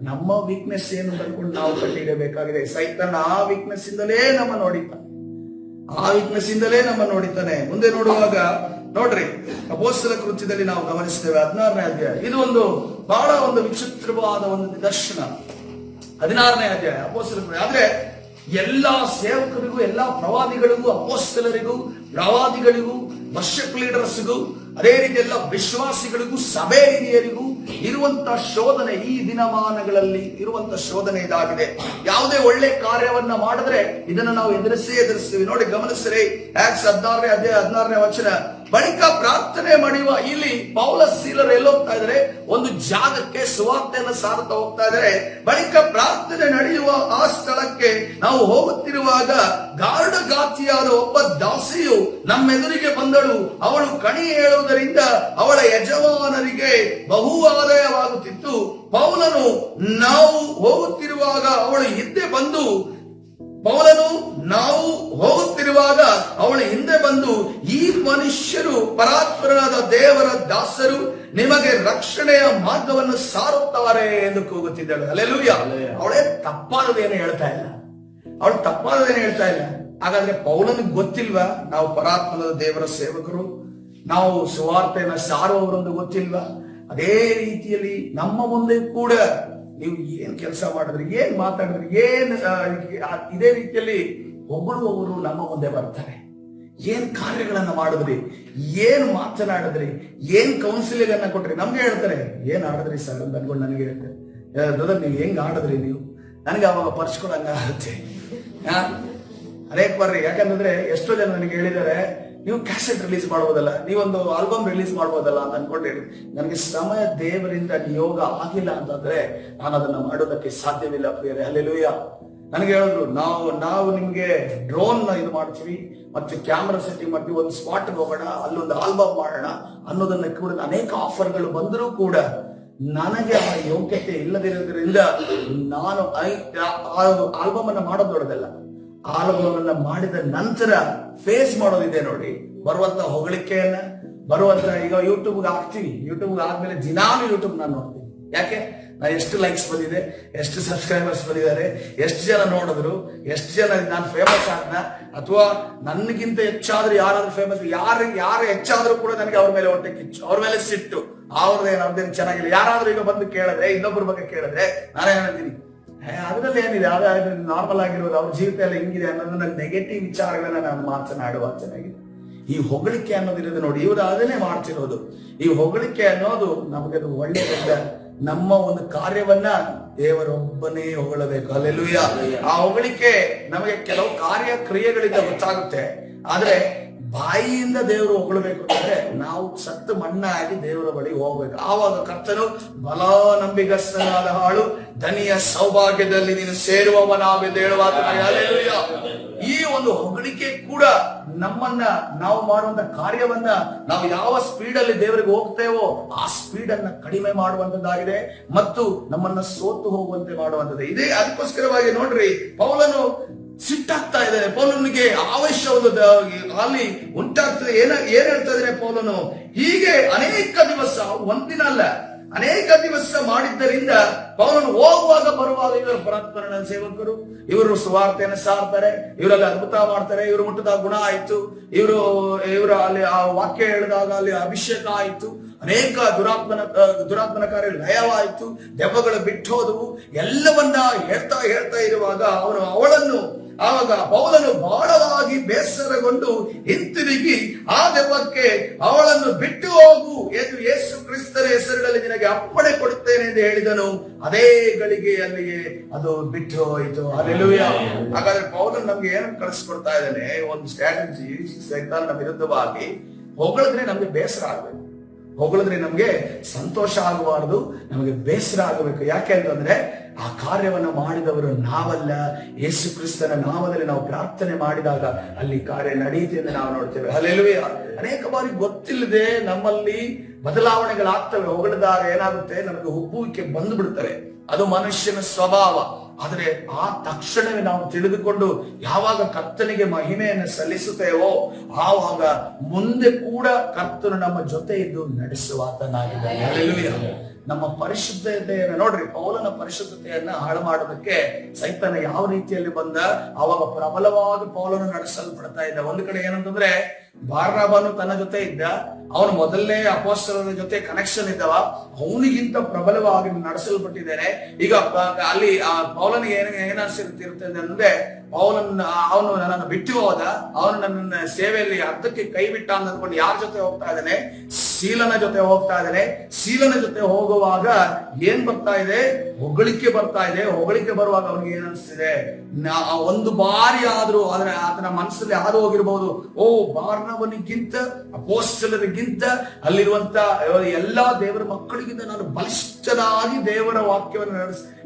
Speaker 1: ನಮ್ಮ ವೀಕ್ನೆಸ್ ಏನು ಅನ್ಕೊಂಡು ನಾವು ಕಂಡುಹಿಡಬೇಕಾಗಿದೆ. ಸೈತಾನ ಆ ವೀಕ್ನೆಸ್ ಇಂದಲೇ ನಮ್ಮ ನೋಡಿತಾನೆ, ಆ ವೀಕ್ನೆಸ್ ಇಂದಲೇ ನಮ್ಮ ನೋಡಿತಾನೆ. ಮುಂದೆ ನೋಡುವಾಗ ನೋಡ್ರಿ, ಅಪೊಸ್ತಲರ ಕೃತ್ಯದಲ್ಲಿ ನಾವು ಗಮನಿಸ್ತೇವೆ 16ನೇ ಅಧ್ಯಾಯ. ಇದು ಒಂದು ಬಹಳ ಒಂದು ವಿಚಿತ್ರವಾದ ಒಂದು ನಿದರ್ಶನ. 16ನೇ ಅಧ್ಯಾಯ ಅಪೊಸ್ತಲರ. ಆದ್ರೆ ಎಲ್ಲಾ ಸೇವಕರಿಗೂ, ಎಲ್ಲಾ ಪ್ರವಾದಿಗಳಿಗೂ, ಅಪೊಸ್ತಲರಿಗೂ, ಪ್ರವಾದಿಗಳಿಗೂ, ವರ್ಷಪ್ ಲೀಡರ್ಸ್ಗೂ, ಅದೇ ರೀತಿ ಎಲ್ಲ ವಿಶ್ವಾಸಿಗಳಿಗೂ, ಸಭೆ ಹಿರಿಯರಿಗೂ ಇರುವಂತಹ ಶೋಧನೆ, ಈ ದಿನಮಾನಗಳಲ್ಲಿ ಇರುವಂತಹ ಶೋಧನೆ ಇದಾಗಿದೆ. ಯಾವುದೇ ಒಳ್ಳೆ ಕಾರ್ಯವನ್ನ ಮಾಡಿದ್ರೆ ಇದನ್ನ ನಾವು ಎದುರಿಸ್ತೀವಿ. ನೋಡಿ, ಗಮನಿಸ್ರಿ, ಆಕ್ಟ್ಸ್ 16ನೇ ಅಧ್ಯಾಯ 16ನೇ ವಚನ. ಬಳಿಕ ಪ್ರಾರ್ಥನೆ ಮಾಡುವ, ಇಲ್ಲಿ ಪೌಲ ಸೀಲರು ಎಲ್ಲೋಗ್ತಾ ಇದ್ದಾರೆ? ಒಂದು ಜಾಗಕ್ಕೆ ಸುವಾರ್ತೆಯನ್ನು ಸಾರುತ್ತಾ ಹೋಗ್ತಾ ಇದ್ದಾರೆ. ಬಳಿಕ ಪ್ರಾರ್ಥನೆ ನಡೆಯುವ ಆ ಸ್ಥಳಕ್ಕೆ ನಾವು ಹೋಗುತ್ತಿರುವಾಗ ಗಾಢಗಾತಿಯಾದ ಒಬ್ಬ ದಾಸಿಯು ನಮ್ಮೆದುರಿಗೆ ಬಂದಳು. ಅವಳು ಕಣಿ ಹೇಳುವುದರಿಂದ ಅವಳ ಯಜಮಾನರಿಗೆ ಬಹು ಆದಾಯವಾಗುತ್ತಿತ್ತು. ಪೌಲನು ನಾವು ಹೋಗುತ್ತಿರುವಾಗ ಅವಳು ಹಿಂದೆ ಬಂದು ಈ ಮನುಷ್ಯರು ಪರಾತ್ಪರನಾದ ದೇವರ ದಾಸರು, ನಿಮಗೆ ರಕ್ಷಣೆಯ ಮಾರ್ಗವನ್ನು ಸಾರುತ್ತಾರೆ ಎಂದು ಕೂಗುತ್ತಿದ್ದಳು. ಹಲ್ಲೆಲೂಯಾ. ಅವಳೇ ತಪ್ಪಾದದೇನು ಹೇಳ್ತಾ ಇಲ್ಲ. ಹಾಗಾದ್ರೆ ಪೌಲನಿಗೆ ಗೊತ್ತಿಲ್ವಾ ನಾವು ಪರಾತ್ಪರದ ದೇವರ ಸೇವಕರು, ನಾವು ಸುವಾರ್ತೆಯನ್ನು ಸಾರುವವರೊಂದು ಗೊತ್ತಿಲ್ವಾ? ಅದೇ ರೀತಿಯಲ್ಲಿ ನಮ್ಮ ಮುಂದೆ ಕೂಡ ನೀವು ಏನ್ ಕೆಲಸ ಮಾಡಿದ್ರಿ, ಏನ್ ಮಾತಾಡಿದ್ರಿ, ಇದೇ ರೀತಿಯಲ್ಲಿ ಹೊಗಳುವವರು ನಮ್ಮ ಮುಂದೆ ಬರ್ತಾರೆ. ಏನ್ ಕಾರ್ಯಗಳನ್ನ ಮಾಡಿದ್ರಿ, ಏನ್ ಮಾತನಾಡಿದ್ರಿ, ಏನ್ ಕೌನ್ಸಿಲಿಂಗ್ ಅನ್ನ ಕೊಟ್ರಿ, ನಮ್ಗೆ ಹೇಳ್ತಾರೆ ಏನ್ ಆಡಿದ್ರಿ ಸರ್ ಅಂತ ಅನ್ಕೊಂಡು ನನಗೆ ಹೇಳ್ತಾರೆ, ಬ್ರದರ್ ನೀವು ಹೆಂಗ್ ಆಡಿದ್ರಿ ನೀವು, ನನಗೆ ಅವಾಗ ಪರ್ಸ್ಕೊಳಂಗ ಆಗುತ್ತೆ. ಅನೇಕ ಬರ್ರಿ, ಯಾಕಂತಂದ್ರೆ ಎಷ್ಟೋ ಜನ ನನಗೆ ಹೇಳಿದ್ದಾರೆ ನೀವು ಕ್ಯಾಸೆಟ್ ರಿಲೀಸ್ ಮಾಡ್ಬೋದಲ್ಲ, ನೀವೊಂದು ಆಲ್ಬಮ್ ರಿಲೀಸ್ ಮಾಡ್ಬೋದಲ್ಲ ಅಂತ ಅನ್ಕೊಂಡ್ರಿ. ನನಗೆ ಸಮಯ ದೇವರಿಂದ ನಿಯೋಗ ಆಗಿಲ್ಲ ಅಂತಂದ್ರೆ ನಾನು ಅದನ್ನ ಮಾಡೋದಕ್ಕೆ ಸಾಧ್ಯವಿಲ್ಲ ಪ್ರಿಯರೇ. ಹಲ್ಲೆಲೂಯಾ. ನನಗೆ ಹೇಳಿದ್ರು, ನಾವು ನಿಮ್ಗೆ ಡ್ರೋನ್ ಇದು ಮಾಡ್ತೀವಿ, ಮತ್ತೆ ಕ್ಯಾಮ್ರಾ ಸೆಟ್ಟಿಂಗ್ ಮಾಡ್ತೀವಿ, ಒಂದು ಸ್ಪಾಟ್ ಹೋಗೋಣ, ಅಲ್ಲೊಂದು ಆಲ್ಬಮ್ ಮಾಡೋಣ ಅನ್ನೋದನ್ನ ಕೂಡ ಅನೇಕ ಆಫರ್ಗಳು ಬಂದರೂ ಕೂಡ ನನಗೆ ಆ ಯೋಗ್ಯತೆ ಇಲ್ಲದಿರೋದ್ರಿಂದ ನಾನು ಆಲ್ಬಮ್ ಅನ್ನ ಮಾಡೋದು ದೊಡ್ಡದಲ್ಲ. ಆಲ್ಬಮ್ ಅನ್ನ ಮಾಡಿದ ನಂತರ ಫೇಸ್ ಮಾಡೋದಿದೆ ನೋಡಿ, ಬರುವಂತ ಹೊಗಳಿಕೆಯನ್ನ, ಬರುವಂತ ಈಗ ಯೂಟ್ಯೂಬ್ಗೆ ಹಾಕ್ತೀವಿ, ಯೂಟ್ಯೂಬ್ಗೆ ಆದ್ಮೇಲೆ ದಿನಾನು ಯೂಟ್ಯೂಬ್ ನಾನು ನೋಡ್ತೀನಿ. ಯಾಕೆ? ನಾನು ಎಷ್ಟು ಲೈಕ್ಸ್ ಬಂದಿದೆ, ಎಷ್ಟು ಸಬ್ಸ್ಕ್ರೈಬರ್ಸ್ ಬಂದಿದ್ದಾರೆ, ಎಷ್ಟು ಜನ ನೋಡಿದ್ರು, ಎಷ್ಟು ಜನ ನಾನು ಫೇಮಸ್ ಆದ್ನ, ಅಥವಾ ನನಗಿಂತ ಹೆಚ್ಚಾದ್ರೂ ಯಾರಾದ್ರೂ ಫೇಮಸ್, ಯಾರು ಹೆಚ್ಚಾದ್ರೂ ಕೂಡ ನನಗೆ ಅವ್ರ ಮೇಲೆ ಹೊಟ್ಟೆ ಕಿಚ್ಚು, ಅವ್ರ ಮೇಲೆ ಸಿಟ್ಟು, ಅವ್ರದ್ದೇನು ಚೆನ್ನಾಗಿಲ್ಲ. ಯಾರಾದ್ರೂ ಈಗ ಬಂದು ಕೇಳಿದ್ರೆ, ಇನ್ನೊಬ್ಬರ ಬಗ್ಗೆ ಕೇಳಿದ್ರೆ ನಾನೇ ಹೇಳ್ತೀನಿ ಅದರಲ್ಲಿ ಏನಿದೆ, ಅದಾದ್ರೆ ನಾರ್ಮಲ್ ಆಗಿರೋದು, ಅವ್ರ ಜೀವಿತ ಎಲ್ಲ ಹಿಂಗಿದೆ ಅನ್ನೋದನ್ನ ನೆಗೆಟಿವ್ ವಿಚಾರಗಳನ್ನ ನಾನು ಮಾತನಾಡುವ ಚೆನ್ನಾಗಿದೆ. ಈ ಹೊಗಳಿಕೆ ಅನ್ನೋದಿರೋದು ನೋಡಿ, ಇವರು ಅದನ್ನೇ ಮಾಡ್ತಿರೋದು. ಈ ಹೊಗಳಿಕೆ ಅನ್ನೋದು ನಮಗೆ ಅದು ಒಳ್ಳೆಯದಲ್ಲ. ನಮ್ಮ ಒಂದು ಕಾರ್ಯವನ್ನ ದೇವರೊಬ್ಬನೇ ಹೊಗಳಬೇಕು. ಹಲ್ಲೆಲೂಯಾ. ಆ ಹೊಗಳಿಕೆ ನಮಗೆ ಕೆಲವು ಕಾರ್ಯಕ್ರಿಯೆಗಳಿಂದ ಗೊತ್ತಾಗುತ್ತೆ, ಆದ್ರೆ ಬಾಯಿಯಿಂದ ದೇವರು ಹೊಗಳಬೇಕು ಅಂದ್ರೆ ನಾವು ಸತ್ತು ಮಣ್ಣಾಗಿ ದೇವರ ಬಳಿ ಹೋಗ್ಬೇಕು. ಆವಾಗ ಕರ್ತನು ಬಲ ನಂಬಿಗಸ್ತನಾದ ಹಾಳು ಧನಿಯ ಸೌಭಾಗ್ಯದಲ್ಲಿ ನೀನು ಸೇರುವವನಾವೆಂದು ಹೇಳುವಾಗ ಹಲ್ಲೆಲೂಯಾ. ಈ ಒಂದು ಹೊಗಳಿಕೆ ಕೂಡ ನಮ್ಮನ್ನ, ನಾವು ಮಾಡುವಂತ ಕಾರ್ಯವನ್ನ ನಾವು ಯಾವ ಸ್ಪೀಡ್ ಅಲ್ಲಿ ದೇವರಿಗೆ ಹೋಗ್ತೇವೋ ಆ ಸ್ಪೀಡ್ ಅನ್ನ ಕಡಿಮೆ ಮಾಡುವಂತದ್ದಾಗಿದೆ ಮತ್ತು ನಮ್ಮನ್ನ ಸೋತು ಹೋಗುವಂತೆ ಮಾಡುವಂತದ್ದು ಇದೇ. ಅದಕ್ಕೋಸ್ಕರವಾಗಿ ನೋಡ್ರಿ, ಪೌಲನು ಸಿಟ್ಟಾಗ್ತಾ ಇದ್ದಾರೆ. ಪೌಲನಿಗೆ ಆವೇಶ ಅಲ್ಲಿ ಉಂಟಾಗ್ತದೆ. ಏನ್ ಹೇಳ್ತಾ ಇದ್ದಾರೆ ಪೌಲನು? ಹೀಗೆ ಅನೇಕ ದಿವಸ, ಒಂದಿನ ಅಲ್ಲ ಅನೇಕ ದಿವಸ ಮಾಡಿದ್ದರಿಂದ ಪೌಲನು ಹೋಗುವಾಗ ಬರುವಾಗ ಇವರು ಪರಾತ್ಪರನ ಸೇವಕರು, ಇವರು ಸುವಾರ್ತೆಯನ್ನು ಸಾರ್ತಾರೆ, ಇವರಲ್ಲಿ ಅದ್ಭುತ ಮಾಡ್ತಾರೆ, ಇವರು ಮುಟ್ಟದ ಗುಣ ಆಯ್ತು, ಇವರು ಅಲ್ಲಿ ಆ ವಾಕ್ಯ ಹೇಳಿದಾಗ ಅಲ್ಲಿ ಅಭಿಷೇಕ ಆಯ್ತು, ಅನೇಕ ದುರಾತ್ಮನ ಕಾರ್ಯ ಲಯವಾಯಿತು, ದೆವ್ವಗಳು ಬಿಟ್ಟು ಹೋದವು. ಎಲ್ಲವನ್ನ ಹೇಳ್ತಾ ಇರುವಾಗ ಆವಾಗ ಪೌಲನು ಬಹಳವಾಗಿ ಬೇಸರಗೊಂಡು ಹಿಂತಿರುಗಿ ಆ ದೆವ್ವಕ್ಕೆ ಅವಳನ್ನು ಬಿಟ್ಟು ಹೋಗು ಎಂದು ಯೇಸು ಕ್ರಿಸ್ತನ ಹೆಸರಿನಲ್ಲಿ ನಿನಗೆ ಅಪ್ಪಣೆ ಕೊಡುತ್ತೇನೆ ಎಂದು ಹೇಳಿದನು. ಅದೇ ಗಳಿಗೆ ಅಲ್ಲಿಗೆ ಅದು ಬಿಟ್ಟು ಹೋಯಿತು. ಹಲ್ಲೆಲೂಯಾ. ಹಾಗಾದ್ರೆ ಪೌಲನು ನಮ್ಗೆ ಏನು ಕಳಿಸ್ಕೊಡ್ತಾ ಇದ್ದಾನೆ? ಒಂದು ಸ್ಟ್ರಾಟಜಿ. ಸೈತಾನನ ವಿರುದ್ಧವಾಗಿ ಹೊಗಳಿದ್ರೆ ನಮ್ಗೆ ಬೇಸರ ಆಗ್ಬೇಕು, ಹೊಗಳಿದ್ರೆ ನಮ್ಗೆ ಸಂತೋಷ ಆಗಬಾರದು, ನಮಗೆ ಬೇಸರ ಆಗಬೇಕು. ಯಾಕೆ ಅಂತಂದ್ರೆ ಆ ಕಾರ್ಯವನ್ನು ಮಾಡಿದವರು ನಾವಲ್ಲ, ಯೇಸು ಕ್ರಿಸ್ತನ ನಾಮದಲ್ಲಿ ನಾವು ಪ್ರಾರ್ಥನೆ ಮಾಡಿದಾಗ ಅಲ್ಲಿ ಕಾರ್ಯ ನಡೆಯುತ್ತೆ ಎಂದು ನಾವು ನೋಡ್ತೇವೆ. ಹಲ್ಲೆಲೂಯಾ. ಅನೇಕ ಬಾರಿ ಗೊತ್ತಿಲ್ಲದೆ ನಮ್ಮಲ್ಲಿ ಬದಲಾವಣೆಗಳಾಗ್ತವೆ. ಹೊಗಳಿದಾಗ ಏನಾಗುತ್ತೆ, ನಮಗೆ ಉಬ್ಬುವಿಕೆ ಬಂದು ಬಿಡ್ತವೆ. ಅದು ಮನುಷ್ಯನ ಸ್ವಭಾವ. ಆದರೆ ಆ ತಕ್ಷಣವೇ ನಾವು ತಿಳಿದುಕೊಂಡು ಯಾವಾಗ ಕರ್ತನಿಗೆ ಮಹಿಮೆಯನ್ನು ಸಲ್ಲಿಸುತ್ತೇವೋ ಆವಾಗ ಮುಂದೆ ಕೂಡ ಕರ್ತನು ನಮ್ಮ ಜೊತೆ ಇದ್ದು ನಡೆಸುವಾತನಾಗಿದ್ದಾನೆ. ಹಲ್ಲೆಲೂಯಾ. ನಮ್ಮ ಪರಿಶುದ್ಧತೆಯನ್ನು ನೋಡ್ರಿ, ಪೌಲನ ಪರಿಶುದ್ಧತೆಯನ್ನ ಹಾಳು ಮಾಡೋದಕ್ಕೆ ಸೈತಾನ ಯಾವ ರೀತಿಯಲ್ಲಿ ಬಂದ, ಅವಾಗ ಪ್ರಬಲವಾಗಿ ಪೌಲನ ನಡೆಸಲ್ಪಡ್ತಾ ಇದ್ದ. ಒಂದು ಕಡೆ ಏನಂತಂದ್ರೆ ಬಾರ್ನಬನು ತನ್ನ ಜೊತೆ ಇದ್ದ, ಅವನು ಮೊದಲನೇ ಅಪೊಸ್ತಲರ ಜೊತೆ ಕನೆಕ್ಷನ್ ಇದ್ದವ, ಅವನಿಗಿಂತ ಪ್ರಬಲವಾಗಿ ನಡೆಸಲ್ಪಟ್ಟಿದ್ದೇನೆ. ಈಗ ಅಲ್ಲಿ ಪೌಲನಿಗೆ ಏನಿರುತ್ತದೆ ಅಂದ್ರೆ, ಅವನು ನನ್ನನ್ನು ಬಿಟ್ಟು ಹೋದ, ಅವನು ನನ್ನ ಸೇವೆಯಲ್ಲಿ ಅರ್ಧಕ್ಕೆ ಕೈ ಬಿಟ್ಟ ಅಂತ ಅಂದ್ಕೊಂಡು ಯಾರ ಜೊತೆ ಹೋಗ್ತಾ ಇದ್ದಾನೆ? ಶೀಲನ ಜೊತೆ ಹೋಗ್ತಾ ಇದ್ದಾನೆ. ಶೀಲನ ಜೊತೆ ಹೋಗುವಾಗ ಏನ್ ಬರ್ತಾ ಇದೆ? ಹೊಗಳಿಕೆ ಬರ್ತಾ ಇದೆ. ಹೊಗಳಿಕೆ ಬರುವಾಗ ಅವನಿಗೆ ಏನ್ ಅನಿಸ್ತಿದೆ? ಒಂದು ಬಾರಿ ಆದ್ರೂ ಆತನ ಮನಸ್ಸಲ್ಲಿ ಹಾದು ಹೋಗಿರ್ಬಹುದು, ಓ ಬಾರ್ನಬನಿಗಿಂತ ಅಪೊಸ್ತಲರಿಗಿಂತ ಅಲ್ಲಿರುವಂತ ಎಲ್ಲಾ ದೇವರ ಮಕ್ಕಳಿಗಿಂತ ನಾನು ಬಲಿಷ್ಠನಾಗಿ ದೇವರ ವಾಕ್ಯವನ್ನು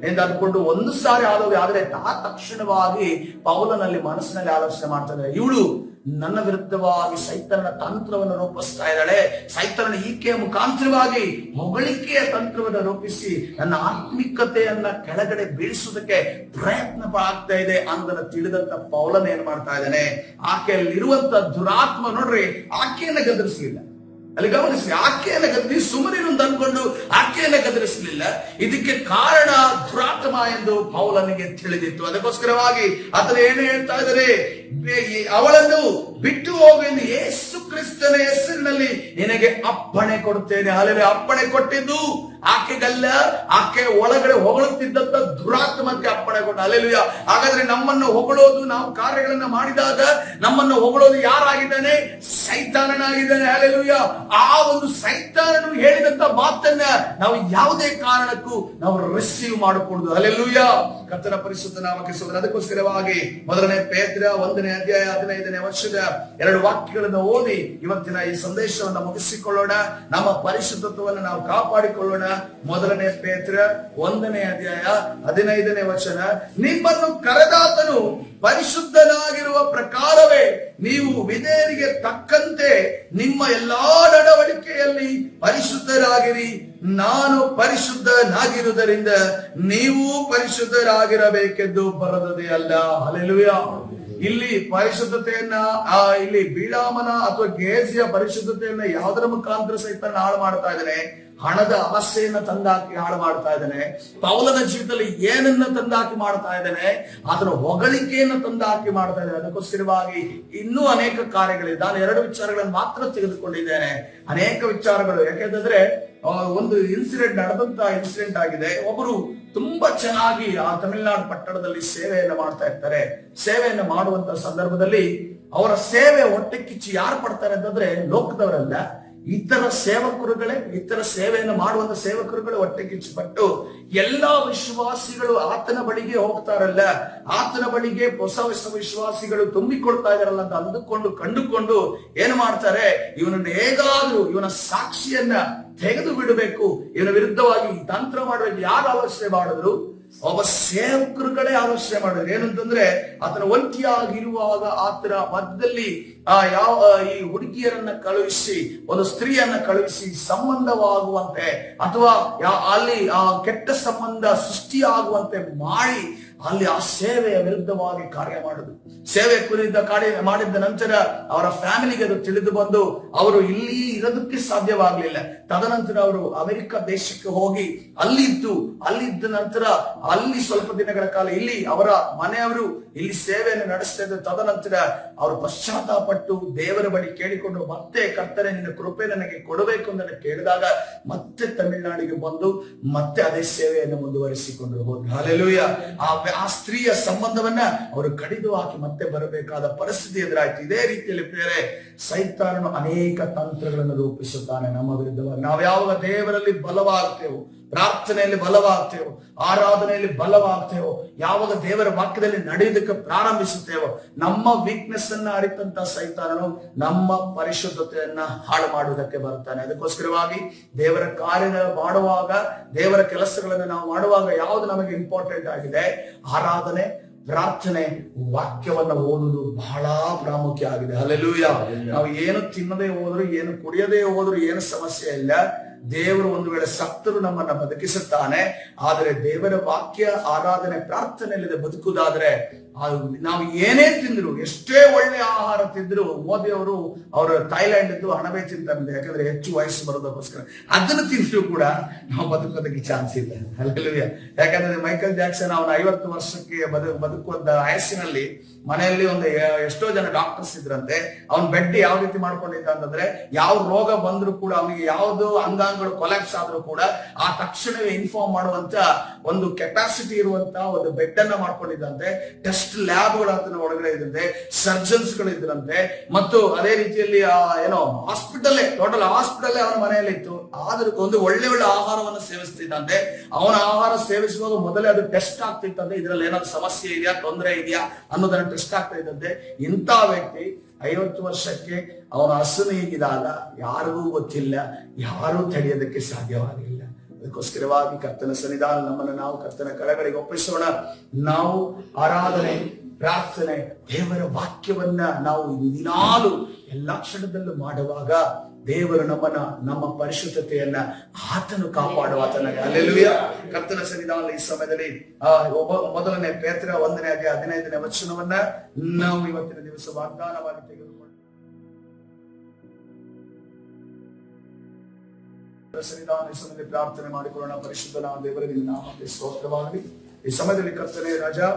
Speaker 1: ಎಂದು ಅಂದ್ಕೊಂಡು ಒಂದು ಸಾರಿ ಆದೋಗಿ. ಆದ್ರೆ ತಕ್ಷಣವಾಗಿ ಪೌಲನಲ್ಲಿ ಮನಸ್ಸಿನಲ್ಲಿ ಆಲೋಚನೆ ಮಾಡ್ತಾ ಇದ್ದಾರೆ, ಇವಳು ನನ್ನ ವಿರುದ್ಧವಾಗಿ ಸೈತಾನನ ತಂತ್ರವನ್ನು ರೂಪಿಸ್ತಾ ಇದ್ದಾಳೆ. ಸೈತಾನನ ಈಕೆಯ ಮುಖಾಂತರವಾಗಿ ಹೊಗಳಿಕೆಯ ತಂತ್ರವನ್ನು ರೂಪಿಸಿ ನನ್ನ ಆತ್ಮಿಕತೆಯನ್ನ ಕೆಳಗಡೆ ಬೀಳಿಸುವುದಕ್ಕೆ ಪ್ರಯತ್ನ ಆಗ್ತಾ ಇದೆ ಅನ್ನೋದನ್ನ ತಿಳಿದಂತ ಪೌಲನ್ ಏನ್ ಮಾಡ್ತಾ ಇದ್ದಾನೆ? ಆಕೆಯಲ್ಲಿರುವಂತ ದುರಾತ್ಮ ನೋಡ್ರಿ, ಆಕೆಯನ್ನ ಗದರಿಸಲಿಲ್ಲ. ಅಲ್ಲಿ ಗಮನಿಸಿ, ಆಕೆಯನ್ನ ಗದರಿ ಸುಮ್ಮನಿರು ಅಂತ ಅನ್ಕೊಂಡು ಆಕೆಯನ್ನ ಗದರಿಸಲಿಲ್ಲ. ಇದಕ್ಕೆ ಕಾರಣ ದುರಾತ್ಮ ಎಂದು ಪೌಲನಿಗೆ ತಿಳಿದಿತ್ತು. ಅದಕ್ಕೋಸ್ಕರವಾಗಿ ಆತನ ಏನು ಹೇಳ್ತಾ ಇದ್ದಾರೆ? ಅವಳನ್ನು ಬಿಟ್ಟು ಹೋಗು ಎಂದು ಯೇಸು ಕ್ರಿಸ್ತನ ಹೆಸರಿನಲ್ಲಿ ನಿನಗೆ ಅಪ್ಪಣೆ ಕೊಡುತ್ತೇನೆ. ಅಲ್ಲಿ ಅಪ್ಪಣೆ ಕೊಟ್ಟಿದ್ದು ಆಕೆಗಲ್ಲ, ಆಕೆ ಒಳಗಡೆ ಹೊಗಳುತ್ತಿದ್ದಂತ ದುರಾತ್ಮಕ್ಕೆ ಅಪ್ಪಣೆ ಕೊಟ್ಟ. ಅಲ್ಲೆಲೂಯ. ಹಾಗಾದ್ರೆ ನಮ್ಮನ್ನು ಹೊಗಳೋದು, ನಾವು ಕಾರ್ಯಗಳನ್ನ ಮಾಡಿದಾಗ ನಮ್ಮನ್ನು ಹೊಗಳೋದು ಯಾರಾಗಿದ್ದಾನೆ? ಸೈತಾನನಾಗಿದ್ದಾನೆ. ಅಲ್ಲೆಲೂಯ. ಆ ಒಂದು ಸೈತಾನನು ಹೇಳಿದಂತ ಮಾತನ್ನ ನಾವು ಯಾವುದೇ ಕಾರಣಕ್ಕೂ ನಾವು ರಿಸೀವ್ ಮಾಡಕೂಡದು. ಅಲ್ಲೆಲೂಯ. ಕರ್ತನ ಪರಿಶುದ್ಧ ನಾಮಕ್ಕೆ ಸ್ತೋತ್ರ. ಅದಕ್ಕೋಸ್ಕರವಾಗಿ ಮೊದಲನೇ ಪೇತ್ರ 1ನೇ ಅಧ್ಯಾಯ 15ನೇ ವರ್ಷದ 2 ವಾಕ್ಯಗಳನ್ನು ಓದಿ ಇವತ್ತಿನ ಈ ಸಂದೇಶವನ್ನು ಮುಗಿಸಿಕೊಳ್ಳೋಣ. ನಮ್ಮ ಪರಿಶುದ್ಧತ್ವವನ್ನು ನಾವು ಕಾಪಾಡಿಕೊಳ್ಳೋಣ. ಮೊದಲನೇ ಪೇತ್ರ 1ನೇ ಅಧ್ಯಾಯ 15ನೇ ವಚನ, ನಿಮ್ಮನ್ನು ಕರೆದಾತನು ಪರಿಶುದ್ಧನಾಗಿರುವ ಪ್ರಕಾರವೇ ನೀವು ವಿಧೇಯರಿಗೆ ತಕ್ಕಂತೆ ನಿಮ್ಮ ಎಲ್ಲಾ ನಡವಳಿಕೆಯಲ್ಲಿ ಪರಿಶುದ್ಧರಾಗಿರಿ. ನಾನು ಪರಿಶುದ್ಧನಾಗಿರುವುದರಿಂದ ನೀವು ಪರಿಶುದ್ಧರಾಗಿರಬೇಕೆಂದು ಬರೆದದೇ ಅಲ್ಲ. ಹಲ್ಲೆಲೂಯ. ಇಲ್ಲಿ ಪರಿಶುದ್ಧತೆಯನ್ನ ಇಲ್ಲಿ ಬಿಳಾಮನ ಅಥವಾ ಗೇಜಿಯ ಪರಿಶುದ್ಧತೆಯನ್ನ ಯಾವುದರ ಮುಖಾಂತರ ಸಹಿತ ಹಾಳು ಮಾಡ್ತಾ ಇದ್ದಾನೆ? ಹಣದ ಆಸೆಯನ್ನ ತಂದಾಕಿ ಹಾಳು ಮಾಡ್ತಾ ಇದ್ದಾನೆ. ಪೌಲನ ಜೀವಿತದಲ್ಲಿ ಏನನ್ನ ತಂದಾಕಿ ಮಾಡ್ತಾ ಇದ್ದಾನೆ? ಅದರ ಹೊಗಳಿಕೆಯನ್ನು ತಂದಾಕಿ ಮಾಡ್ತಾ ಇದ್ದಾನೆ. ಅದಕ್ಕೋಸ್ಕರವಾಗಿ ಇನ್ನೂ ಅನೇಕ ಕಾರ್ಯಗಳಿದೆ. ನಾನು 2 ವಿಚಾರಗಳನ್ನು ಮಾತ್ರ ತೆಗೆದುಕೊಂಡಿದ್ದೇನೆ. ಅನೇಕ ವಿಚಾರಗಳು, ಯಾಕೆಂದ್ರೆ ಒಂದು ಇನ್ಸಿಡೆಂಟ್ ನಡೆದಂತ ಇನ್ಸಿಡೆಂಟ್ ಆಗಿದೆ. ಒಬ್ಬರು ತುಂಬಾ ಚೆನ್ನಾಗಿ ಆ ತಮಿಳುನಾಡು ಪಟ್ಟಣದಲ್ಲಿ ಸೇವೆಯನ್ನ ಮಾಡ್ತಾ ಇರ್ತಾರೆ. ಸೇವೆಯನ್ನ ಮಾಡುವಂತ ಸಂದರ್ಭದಲ್ಲಿ ಅವರ ಸೇವೆ ಹೊಟ್ಟೆ ಕಿಚ್ಚಿ ಯಾರು ಪಡ್ತಾರೆ ಅಂತಂದ್ರೆ ಲೋಕದವರಲ್ಲ, ಇತರ ಸೇವಕರುಗಳೇ, ಇತರ ಸೇವೆಯನ್ನು ಮಾಡುವಂತ ಸೇವಕರುಗಳು ಹೊಟ್ಟೆ ಕಿಚ್ಚುಪಟ್ಟು ಎಲ್ಲಾ ವಿಶ್ವಾಸಿಗಳು ಆತನ ಬಳಿಗೆ ಹೋಗ್ತಾರಲ್ಲ, ಆತನ ಬಳಿಗೆ ಹೊಸ ವಿಶ್ವಾಸಿಗಳು ತುಂಬಿಕೊಳ್ತಾ ಇದಾರಲ್ಲ ಅಂತ ಅಂದುಕೊಂಡು ಕಂಡುಕೊಂಡು ಏನು ಮಾಡ್ತಾರೆ? ಇವನನ್ನು ಹೇಗಾದ್ರೂ ಇವನ ಸಾಕ್ಷಿಯನ್ನ ತೆಗೆದು ಬಿಡಬೇಕು, ಇವನ ವಿರುದ್ಧವಾಗಿ ತಂತ್ರ ಮಾಡಬೇಕು. ಯಾರು ಆಲೋಚನೆ ಮಾಡಿದ್ರು? ಒಬ್ಬ ಸೇವಕರುಗಳೇ ಆಲೋಚನೆ ಮಾಡಿದ್ರು. ಏನಂತಂದ್ರೆ ಆತನ ಒಂಟಿಯಾಗಿರುವಾಗ ಆತನ ಮಧ್ಯದಲ್ಲಿ ಈ ಹುಡುಗಿಯರನ್ನ ಕಳುಹಿಸಿ, ಒಂದು ಸ್ತ್ರೀಯನ್ನ ಕಳುಹಿಸಿ ಸಂಬಂಧವಾಗುವಂತೆ ಅಥವಾ ಅಲ್ಲಿ ಕೆಟ್ಟ ಸಂಬಂಧ ಸೃಷ್ಟಿಯಾಗುವಂತೆ ಮಾಡಿ ಅಲ್ಲಿ ಆ ಸೇವೆಯ ವಿರುದ್ಧವಾಗಿ ಕಾರ್ಯ ಮಾಡುದು. ಸೇವೆ ಕುರಿತ ಕಾರ್ಯ ಮಾಡಿದ ನಂತರ ಅವರ ಫ್ಯಾಮಿಲಿಗೆ ಅದು ತಿಳಿದು ಬಂದು ಅವರು ಇಲ್ಲಿ ಇರೋದಕ್ಕೆ ಸಾಧ್ಯವಾಗ್ಲಿಲ್ಲ. ತದನಂತರ ಅವರು ಅಮೆರಿಕ ದೇಶಕ್ಕೆ ಹೋಗಿ ಅಲ್ಲಿದ್ದ ನಂತರ ಅಲ್ಲಿ ಸ್ವಲ್ಪ ದಿನಗಳ ಕಾಲ ಇಲ್ಲಿ ಅವರ ಮನೆಯವರು ಇಲ್ಲಿ ಸೇವೆಯನ್ನು ನಡೆಸ್ತಾ ಇದ್ದ. ತದನಂತರ ಅವರು ಪಶ್ಚಾತ್ತಾಪಟ್ಟು ದೇವರ ಬಳಿ ಕೇಳಿಕೊಂಡು ಮತ್ತೆ ಕರ್ತನೆ ನಿನ್ನ ಕೃಪೆ ನನಗೆ ಕೊಡಬೇಕು ಅಂತ ಕೇಳಿದಾಗ ಮತ್ತೆ ತಮಿಳುನಾಡಿಗೆ ಬಂದು ಮತ್ತೆ ಅದೇ ಸೇವೆಯನ್ನು ಮುಂದುವರಿಸಿಕೊಂಡು ಹೋದ್ರು. ಹಲ್ಲೆಲೂಯ. ಆ ಸ್ತ್ರೀಯ ಸಂಬಂಧವನ್ನ ಅವರು ಕಡಿದು ಹಾಕಿ ಮತ್ತೆ ಬರಬೇಕಾದ ಪರಿಸ್ಥಿತಿ ಎದುರಾಯ್ತು. ಇದೇ ರೀತಿಯಲ್ಲಿ ಬೇರೆ ಸೈತಾನನು ಅನೇಕ ತಂತ್ರಗಳನ್ನು ರೂಪಿಸುತ್ತಾನೆ ನಮ್ಮ ವಿರುದ್ಧವಾಗಿ. ನಾವು ಯಾವಾಗ ದೇವರಲ್ಲಿ ಬಲವಾಗ್ತೇವೋ, ಪ್ರಾರ್ಥನೆಯಲ್ಲಿ ಬಲವಾಗ್ತೇವೋ, ಆರಾಧನೆಯಲ್ಲಿ ಬಲವಾಗ್ತೇವೋ, ಯಾವಾಗ ದೇವರ ವಾಕ್ಯದಲ್ಲಿ ನಡೆಯುವುದಕ್ಕೆ ಪ್ರಾರಂಭಿಸುತ್ತೇವೋ, ನಮ್ಮ ವೀಕ್ನೆಸ್ ಅನ್ನ ಅರಿತಂತ ಸೈತಾನನು ನಮ್ಮ ಪರಿಶುದ್ಧತೆಯನ್ನ ಹಾಳು ಮಾಡುವುದಕ್ಕೆ ಬರ್ತಾನೆ. ಅದಕ್ಕೋಸ್ಕರವಾಗಿ ದೇವರ ಕಾರ್ಯ ಮಾಡುವಾಗ, ದೇವರ ಕೆಲಸಗಳನ್ನು ನಾವು ಮಾಡುವಾಗ ಯಾವುದು ನಮಗೆ ಇಂಪಾರ್ಟೆಂಟ್ ಆಗಿದೆ? ಆರಾಧನೆ, ಪ್ರಾರ್ಥನೆ, ವಾಕ್ಯವನ್ನ ಓದುವುದು ಬಹಳ ಪ್ರಾಮುಖ್ಯ ಆಗಿದೆ. ಹಲ್ಲೆಲೂಯ. ನಾವು ಏನು ತಿನ್ನದೇ ಹೋದ್ರು, ಏನು ಕುಡಿಯದೇ ಹೋದ್ರು ಏನು ಸಮಸ್ಯೆ ಇಲ್ಲ. ದೇವರು ಒಂದು ವೇಳೆ ಸತ್ತರು ನಮ್ಮನ್ನ ಬದುಕಿಸುತ್ತಾನೆ. ಆದರೆ ದೇವರ ವಾಕ್ಯ ಆರಾಧನೆ ಪ್ರಾರ್ಥನೆಯಲ್ಲಿದೆ ಬದುಕುವುದಾದ್ರೆ ನಾವು ಏನೇ ತಿಂದ್ರು, ಎಷ್ಟೇ ಒಳ್ಳೆ ಆಹಾರ ತಿಂದ್ರು, ಮೋದಿ ಅವರು ಥೈಲ್ಯಾಂಡ್ ಇದ್ದು ಹಣವೇ ತಿಂತಾರೆ, ಯಾಕಂದ್ರೆ ಹೆಚ್ಚು ವಯಸ್ಸು ಬರೋದಕ್ಕೋಸ್ಕರ. ಅದನ್ನು ತಿಂದ್ರು ಕೂಡ ನಾವು ಬದುಕೋದಕ್ಕೆ ಚಾನ್ಸ್ ಇಲ್ಲ. ಹಲ್ಲೆಲೂಯಾ. ಯಾಕಂದ್ರೆ ಮೈಕಲ್ ಜಾಕ್ಸನ್ ಅವನ 50 ವರ್ಷಕ್ಕೆ ಬದುಕುವಂತ ವಯಸ್ಸಿನಲ್ಲಿ ಮನೆಯಲ್ಲಿ ಒಂದು ಎಷ್ಟೋ ಜನ ಡಾಕ್ಟರ್ಸ್ ಇದ್ರಂತೆ. ಅವನ್ ಬೆಡ್ ಯಾವ ರೀತಿ ಮಾಡ್ಕೊಂಡಿದ್ದ ಅಂತಂದ್ರೆ, ಯಾವ ರೋಗ ಬಂದ್ರು ಕೂಡ, ಅವನಿಗೆ ಯಾವ್ದು ಅಂಗಾಂಗಗಳು ಕೊಲ್ಯಾಪ್ಸ್ ಆದ್ರೂ ಕೂಡ ಆ ತಕ್ಷಣವೇ ಇನ್ಫಾರ್ಮ್ ಮಾಡುವಂತ ಒಂದು ಕೆಪಾಸಿಟಿ ಇರುವಂತ ಒಂದು ಬೆಡ್ ಅನ್ನ ಮಾಡ್ಕೊಂಡಿದ್ದಂತೆ. ಟೆಸ್ಟ್ ಲ್ಯಾಬ್ಗಳು ಅದನ್ನ ಒಳಗಡೆ ಇದ್ದಂತೆ, ಸರ್ಜನ್ಸ್ ಗಳು ಇದ್ರಂತೆ, ಮತ್ತು ಅದೇ ರೀತಿಯಲ್ಲಿ ಟೋಟಲ್ ಹಾಸ್ಪಿಟಲ್ ಅವನ ಮನೆಯಲ್ಲಿ ಇತ್ತು. ಆದ್ರೂ ಒಂದು ಒಳ್ಳೆ ಆಹಾರವನ್ನು ಸೇವಿಸ್ತಿದ್ದಂತೆ. ಅವನ ಆಹಾರ ಸೇವಿಸುವಾಗ ಮೊದಲೇ ಅದು ಟೆಸ್ಟ್ ಆಗ್ತಿತ್ತಂತೆ, ಇದ್ರಲ್ಲಿ ಏನಾದ್ರು ಸಮಸ್ಯೆ ಇದೆಯಾ, ತೊಂದರೆ ಇದೆಯಾ ಅನ್ನೋದನ್ನ ಟೆಸ್ಟ್ ಆಗ್ತಾ ಇದ್ದಂತೆ. ಇಂಥ ವ್ಯಕ್ತಿ 50 ವರ್ಷಕ್ಕೆ ಅವನ ಹಸನು ಹೀಗಿದಾಗ ಯಾರಿಗೂ ಗೊತ್ತಿಲ್ಲ, ಯಾರೂ ತಡೆಯೋದಕ್ಕೆ ಸಾಧ್ಯವಾಗಿಲ್ಲ. ಅದಕ್ಕೋಸ್ಕರವಾಗಿ ಕರ್ತನ ಸನ್ನಿಧಾನ ನಮ್ಮನ್ನು ನಾವು ಕರ್ತನ ಕರಗಳಿಗೆ ಒಪ್ಪಿಸೋಣ. ನಾವು ಆರಾಧನೆ, ಪ್ರಾರ್ಥನೆ, ದೇವರ ವಾಕ್ಯವನ್ನ ನಾವು ದಿನಾಲು ಎಲ್ಲಾ ಕ್ಷಣದಲ್ಲೂ ಮಾಡುವಾಗ ದೇವರು ನಮ್ಮ ಪರಿಶುದ್ಧತೆಯನ್ನ ಆತನು ಕಾಪಾಡುವ ಆತನಿಗೆ. ಹಲ್ಲೆಲೂಯಾ. ಕರ್ತನ ಸನ್ನಿಧಾನ ಈ ಸಮಯದಲ್ಲಿ ಮೊದಲನೇ ಪೇತ್ರ 1ನೇ ಅಧ್ಯಾಯ 15ನೇ ವಚನವನ್ನ ನಾವು ಇವತ್ತಿನ ದಿವಸ ವಾಗ್ದಾನವಾಗಿ ತೆಗೆದುಕೊಂಡು ಸನ್ನಿಧಾನ ಈ ಸಮಯದಲ್ಲಿ ಪ್ರಾರ್ಥನೆ ಮಾಡಿಕೊಳ್ಳೋಣ. ಪರಿಶುದ್ಧನಾದ ದೇವರೇ, ನಿನ್ನ ನಾಮಕ್ಕೆ ಸ್ತೋತ್ರವಾಗಲಿ. ಈ ಸಮಯದಲ್ಲಿ ಕರ್ತನೇ ರಾಜಾ,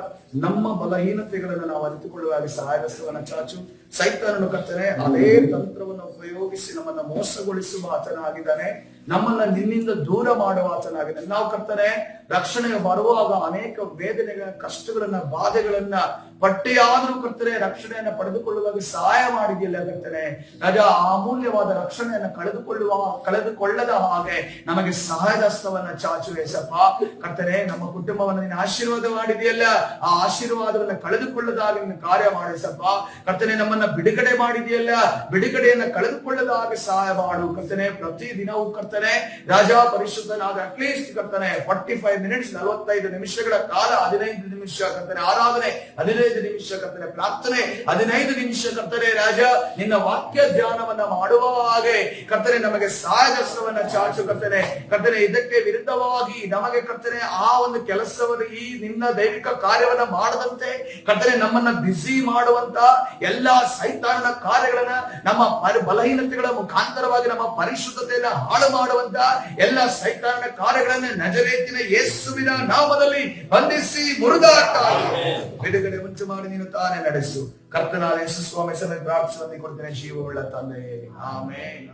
Speaker 1: ನಮ್ಮ ಬಲಹೀನತೆಗಳನ್ನು ನಾವು ಅರಿತುಕೊಳ್ಳುವಾಗ ಸಹಾಯಕವನ್ನ ಚಾಚು. ಸೈತಾನನು ಕರ್ತನೆ ಅದೇ ತಂತ್ರವನ್ನು ಉಪಯೋಗಿಸಿ ನಮ್ಮನ್ನ ಮೋಸಗೊಳಿಸುವ ಆತನಾಗಿದ್ದಾನೆ, ನಮ್ಮನ್ನ ನಿನ್ನಿಂದ ದೂರ ಮಾಡುವ ಆತನಾಗಿದ್ದಾನೆ. ನಾವು ಕರ್ತನೆ ರಕ್ಷಣೆ ಬರುವಾಗ ಅನೇಕ ವೇದನೆಗಳ, ಕಷ್ಟಗಳನ್ನ, ಬಾಧೆಗಳನ್ನ ಪಟ್ಟೆಯಾದರೂ ಕರ್ತನೆ ರಕ್ಷಣೆಯನ್ನ ಪಡೆದುಕೊಳ್ಳುವಾಗ ಸಹಾಯ ಮಾಡಿದೆಯಲ್ಲ ಕರ್ತನೆ ರಾಜಾ. ಅಮೂಲ್ಯವಾದ ರಕ್ಷಣೆಯನ್ನ ಕಳೆದುಕೊಳ್ಳದ ಹಾಗೆ ನಮಗೆ ಸಹಾಯದ ಹಸ್ತವನ್ನ ಚಾಚು ಏಸಪ್ಪ. ಕರ್ತನೆ ನಮ್ಮ ಕುಟುಂಬವನ್ನು ನೀನು ಆಶೀರ್ವಾದ ಮಾಡಿದೆಯಲ್ಲ, ಆ ಆಶೀರ್ವಾದವನ್ನ ಕಳೆದುಕೊಳ್ಳದ ಹಾಗೆ ನೀನು ಕಾರ್ಯ ಮಾಡಿಸಪ್ಪ. ಕರ್ತನೆ ನಮ್ಮನ್ನ ಬಿಡುಗಡೆ ಮಾಡಿದೆಯಲ್ಲ, ಬಿಡುಗಡೆಯನ್ನ ಕಳೆದುಕೊಳ್ಳದ ಹಾಗೆ ಸಹಾಯ ಮಾಡು ಕರ್ತನೆ. ಪ್ರತಿ ದಿನವೂ ಕರ್ತನೆ ರಾಜಾ ಪರಿಶುದ್ಧನಾದ ಅಟ್ಲೀಸ್ಟ್ ಕರ್ತನೆ 45 ಮಿನಿಟ್ಸ್ 45 ನಿಮಿಷಗಳ ಕಾಲ, 15 ನಿಮಿಷ ಕರ್ತನೆ ಆರಾಧನೆ, 15 ನಿಮಿಷ ಕರ್ತನೆ ಪ್ರಾರ್ಥನೆ, 15 ನಿಮಿಷ ಕರ್ತನೆ ರಾಜ ನಿನ್ನ ವಾಕ್ಯ ಧ್ಯಾನವನ್ನ ಮಾಡುವ ಹಾಗೆ ಕರ್ತನೆ ನಮಗೆ ಸಹಾಯದಸ್ತವನ್ನ ಚಾಚು ಕರ್ತನೆ. ಕರ್ತನೆ ಇದಕ್ಕೆ ವಿರುದ್ಧವಾಗಿ ನಮಗೆ ಕರ್ತನೆ ಆ ಒಂದು ಕೆಲಸವನ್ನು, ಈ ನಿನ್ನ ದೈವಿಕ ಕಾರ್ಯವನ್ನ ಮಾಡದಂತೆ ಕರ್ತನೆ ನಮ್ಮನ್ನ ಬಿಸಿ ಮಾಡುವಂತ ಎಲ್ಲಾ ಸೈತಾನನ ಕಾರ್ಯಗಳನ್ನ, ನಮ್ಮ ಬಲಹೀನತೆಗಳ ಮುಖಾಂತರವಾಗಿ ನಮ್ಮ ಪರಿಶುದ್ಧತೆಯನ್ನ ಹಾಳು ಮಾಡುವಂತ ಎಲ್ಲ ಸೈತಾನನ ಕಾರ್ಯಗಳನ್ನ ನಜರೇತಿನ ಯೇಸುವಿನ ನಾಮದಲ್ಲಿ ಬಂಧಿಸಿ ಮುರಿದಾಟ ಬಿಡುಗಡೆ ಮುಂಚೆ ಮಾಡಿ ನೀನು ತಾನೇ ನಡೆಸು. ಕರ್ತನಾದ ಯೇಸು ಸ್ವಾಮಿ ಸಮೇತ ಪ್ರಾರ್ಥನೆ ಕೊಡ್ತೇನೆ, ಜೀವವುಳ್ಳ ತಂದೆ, ಆಮೆನ್.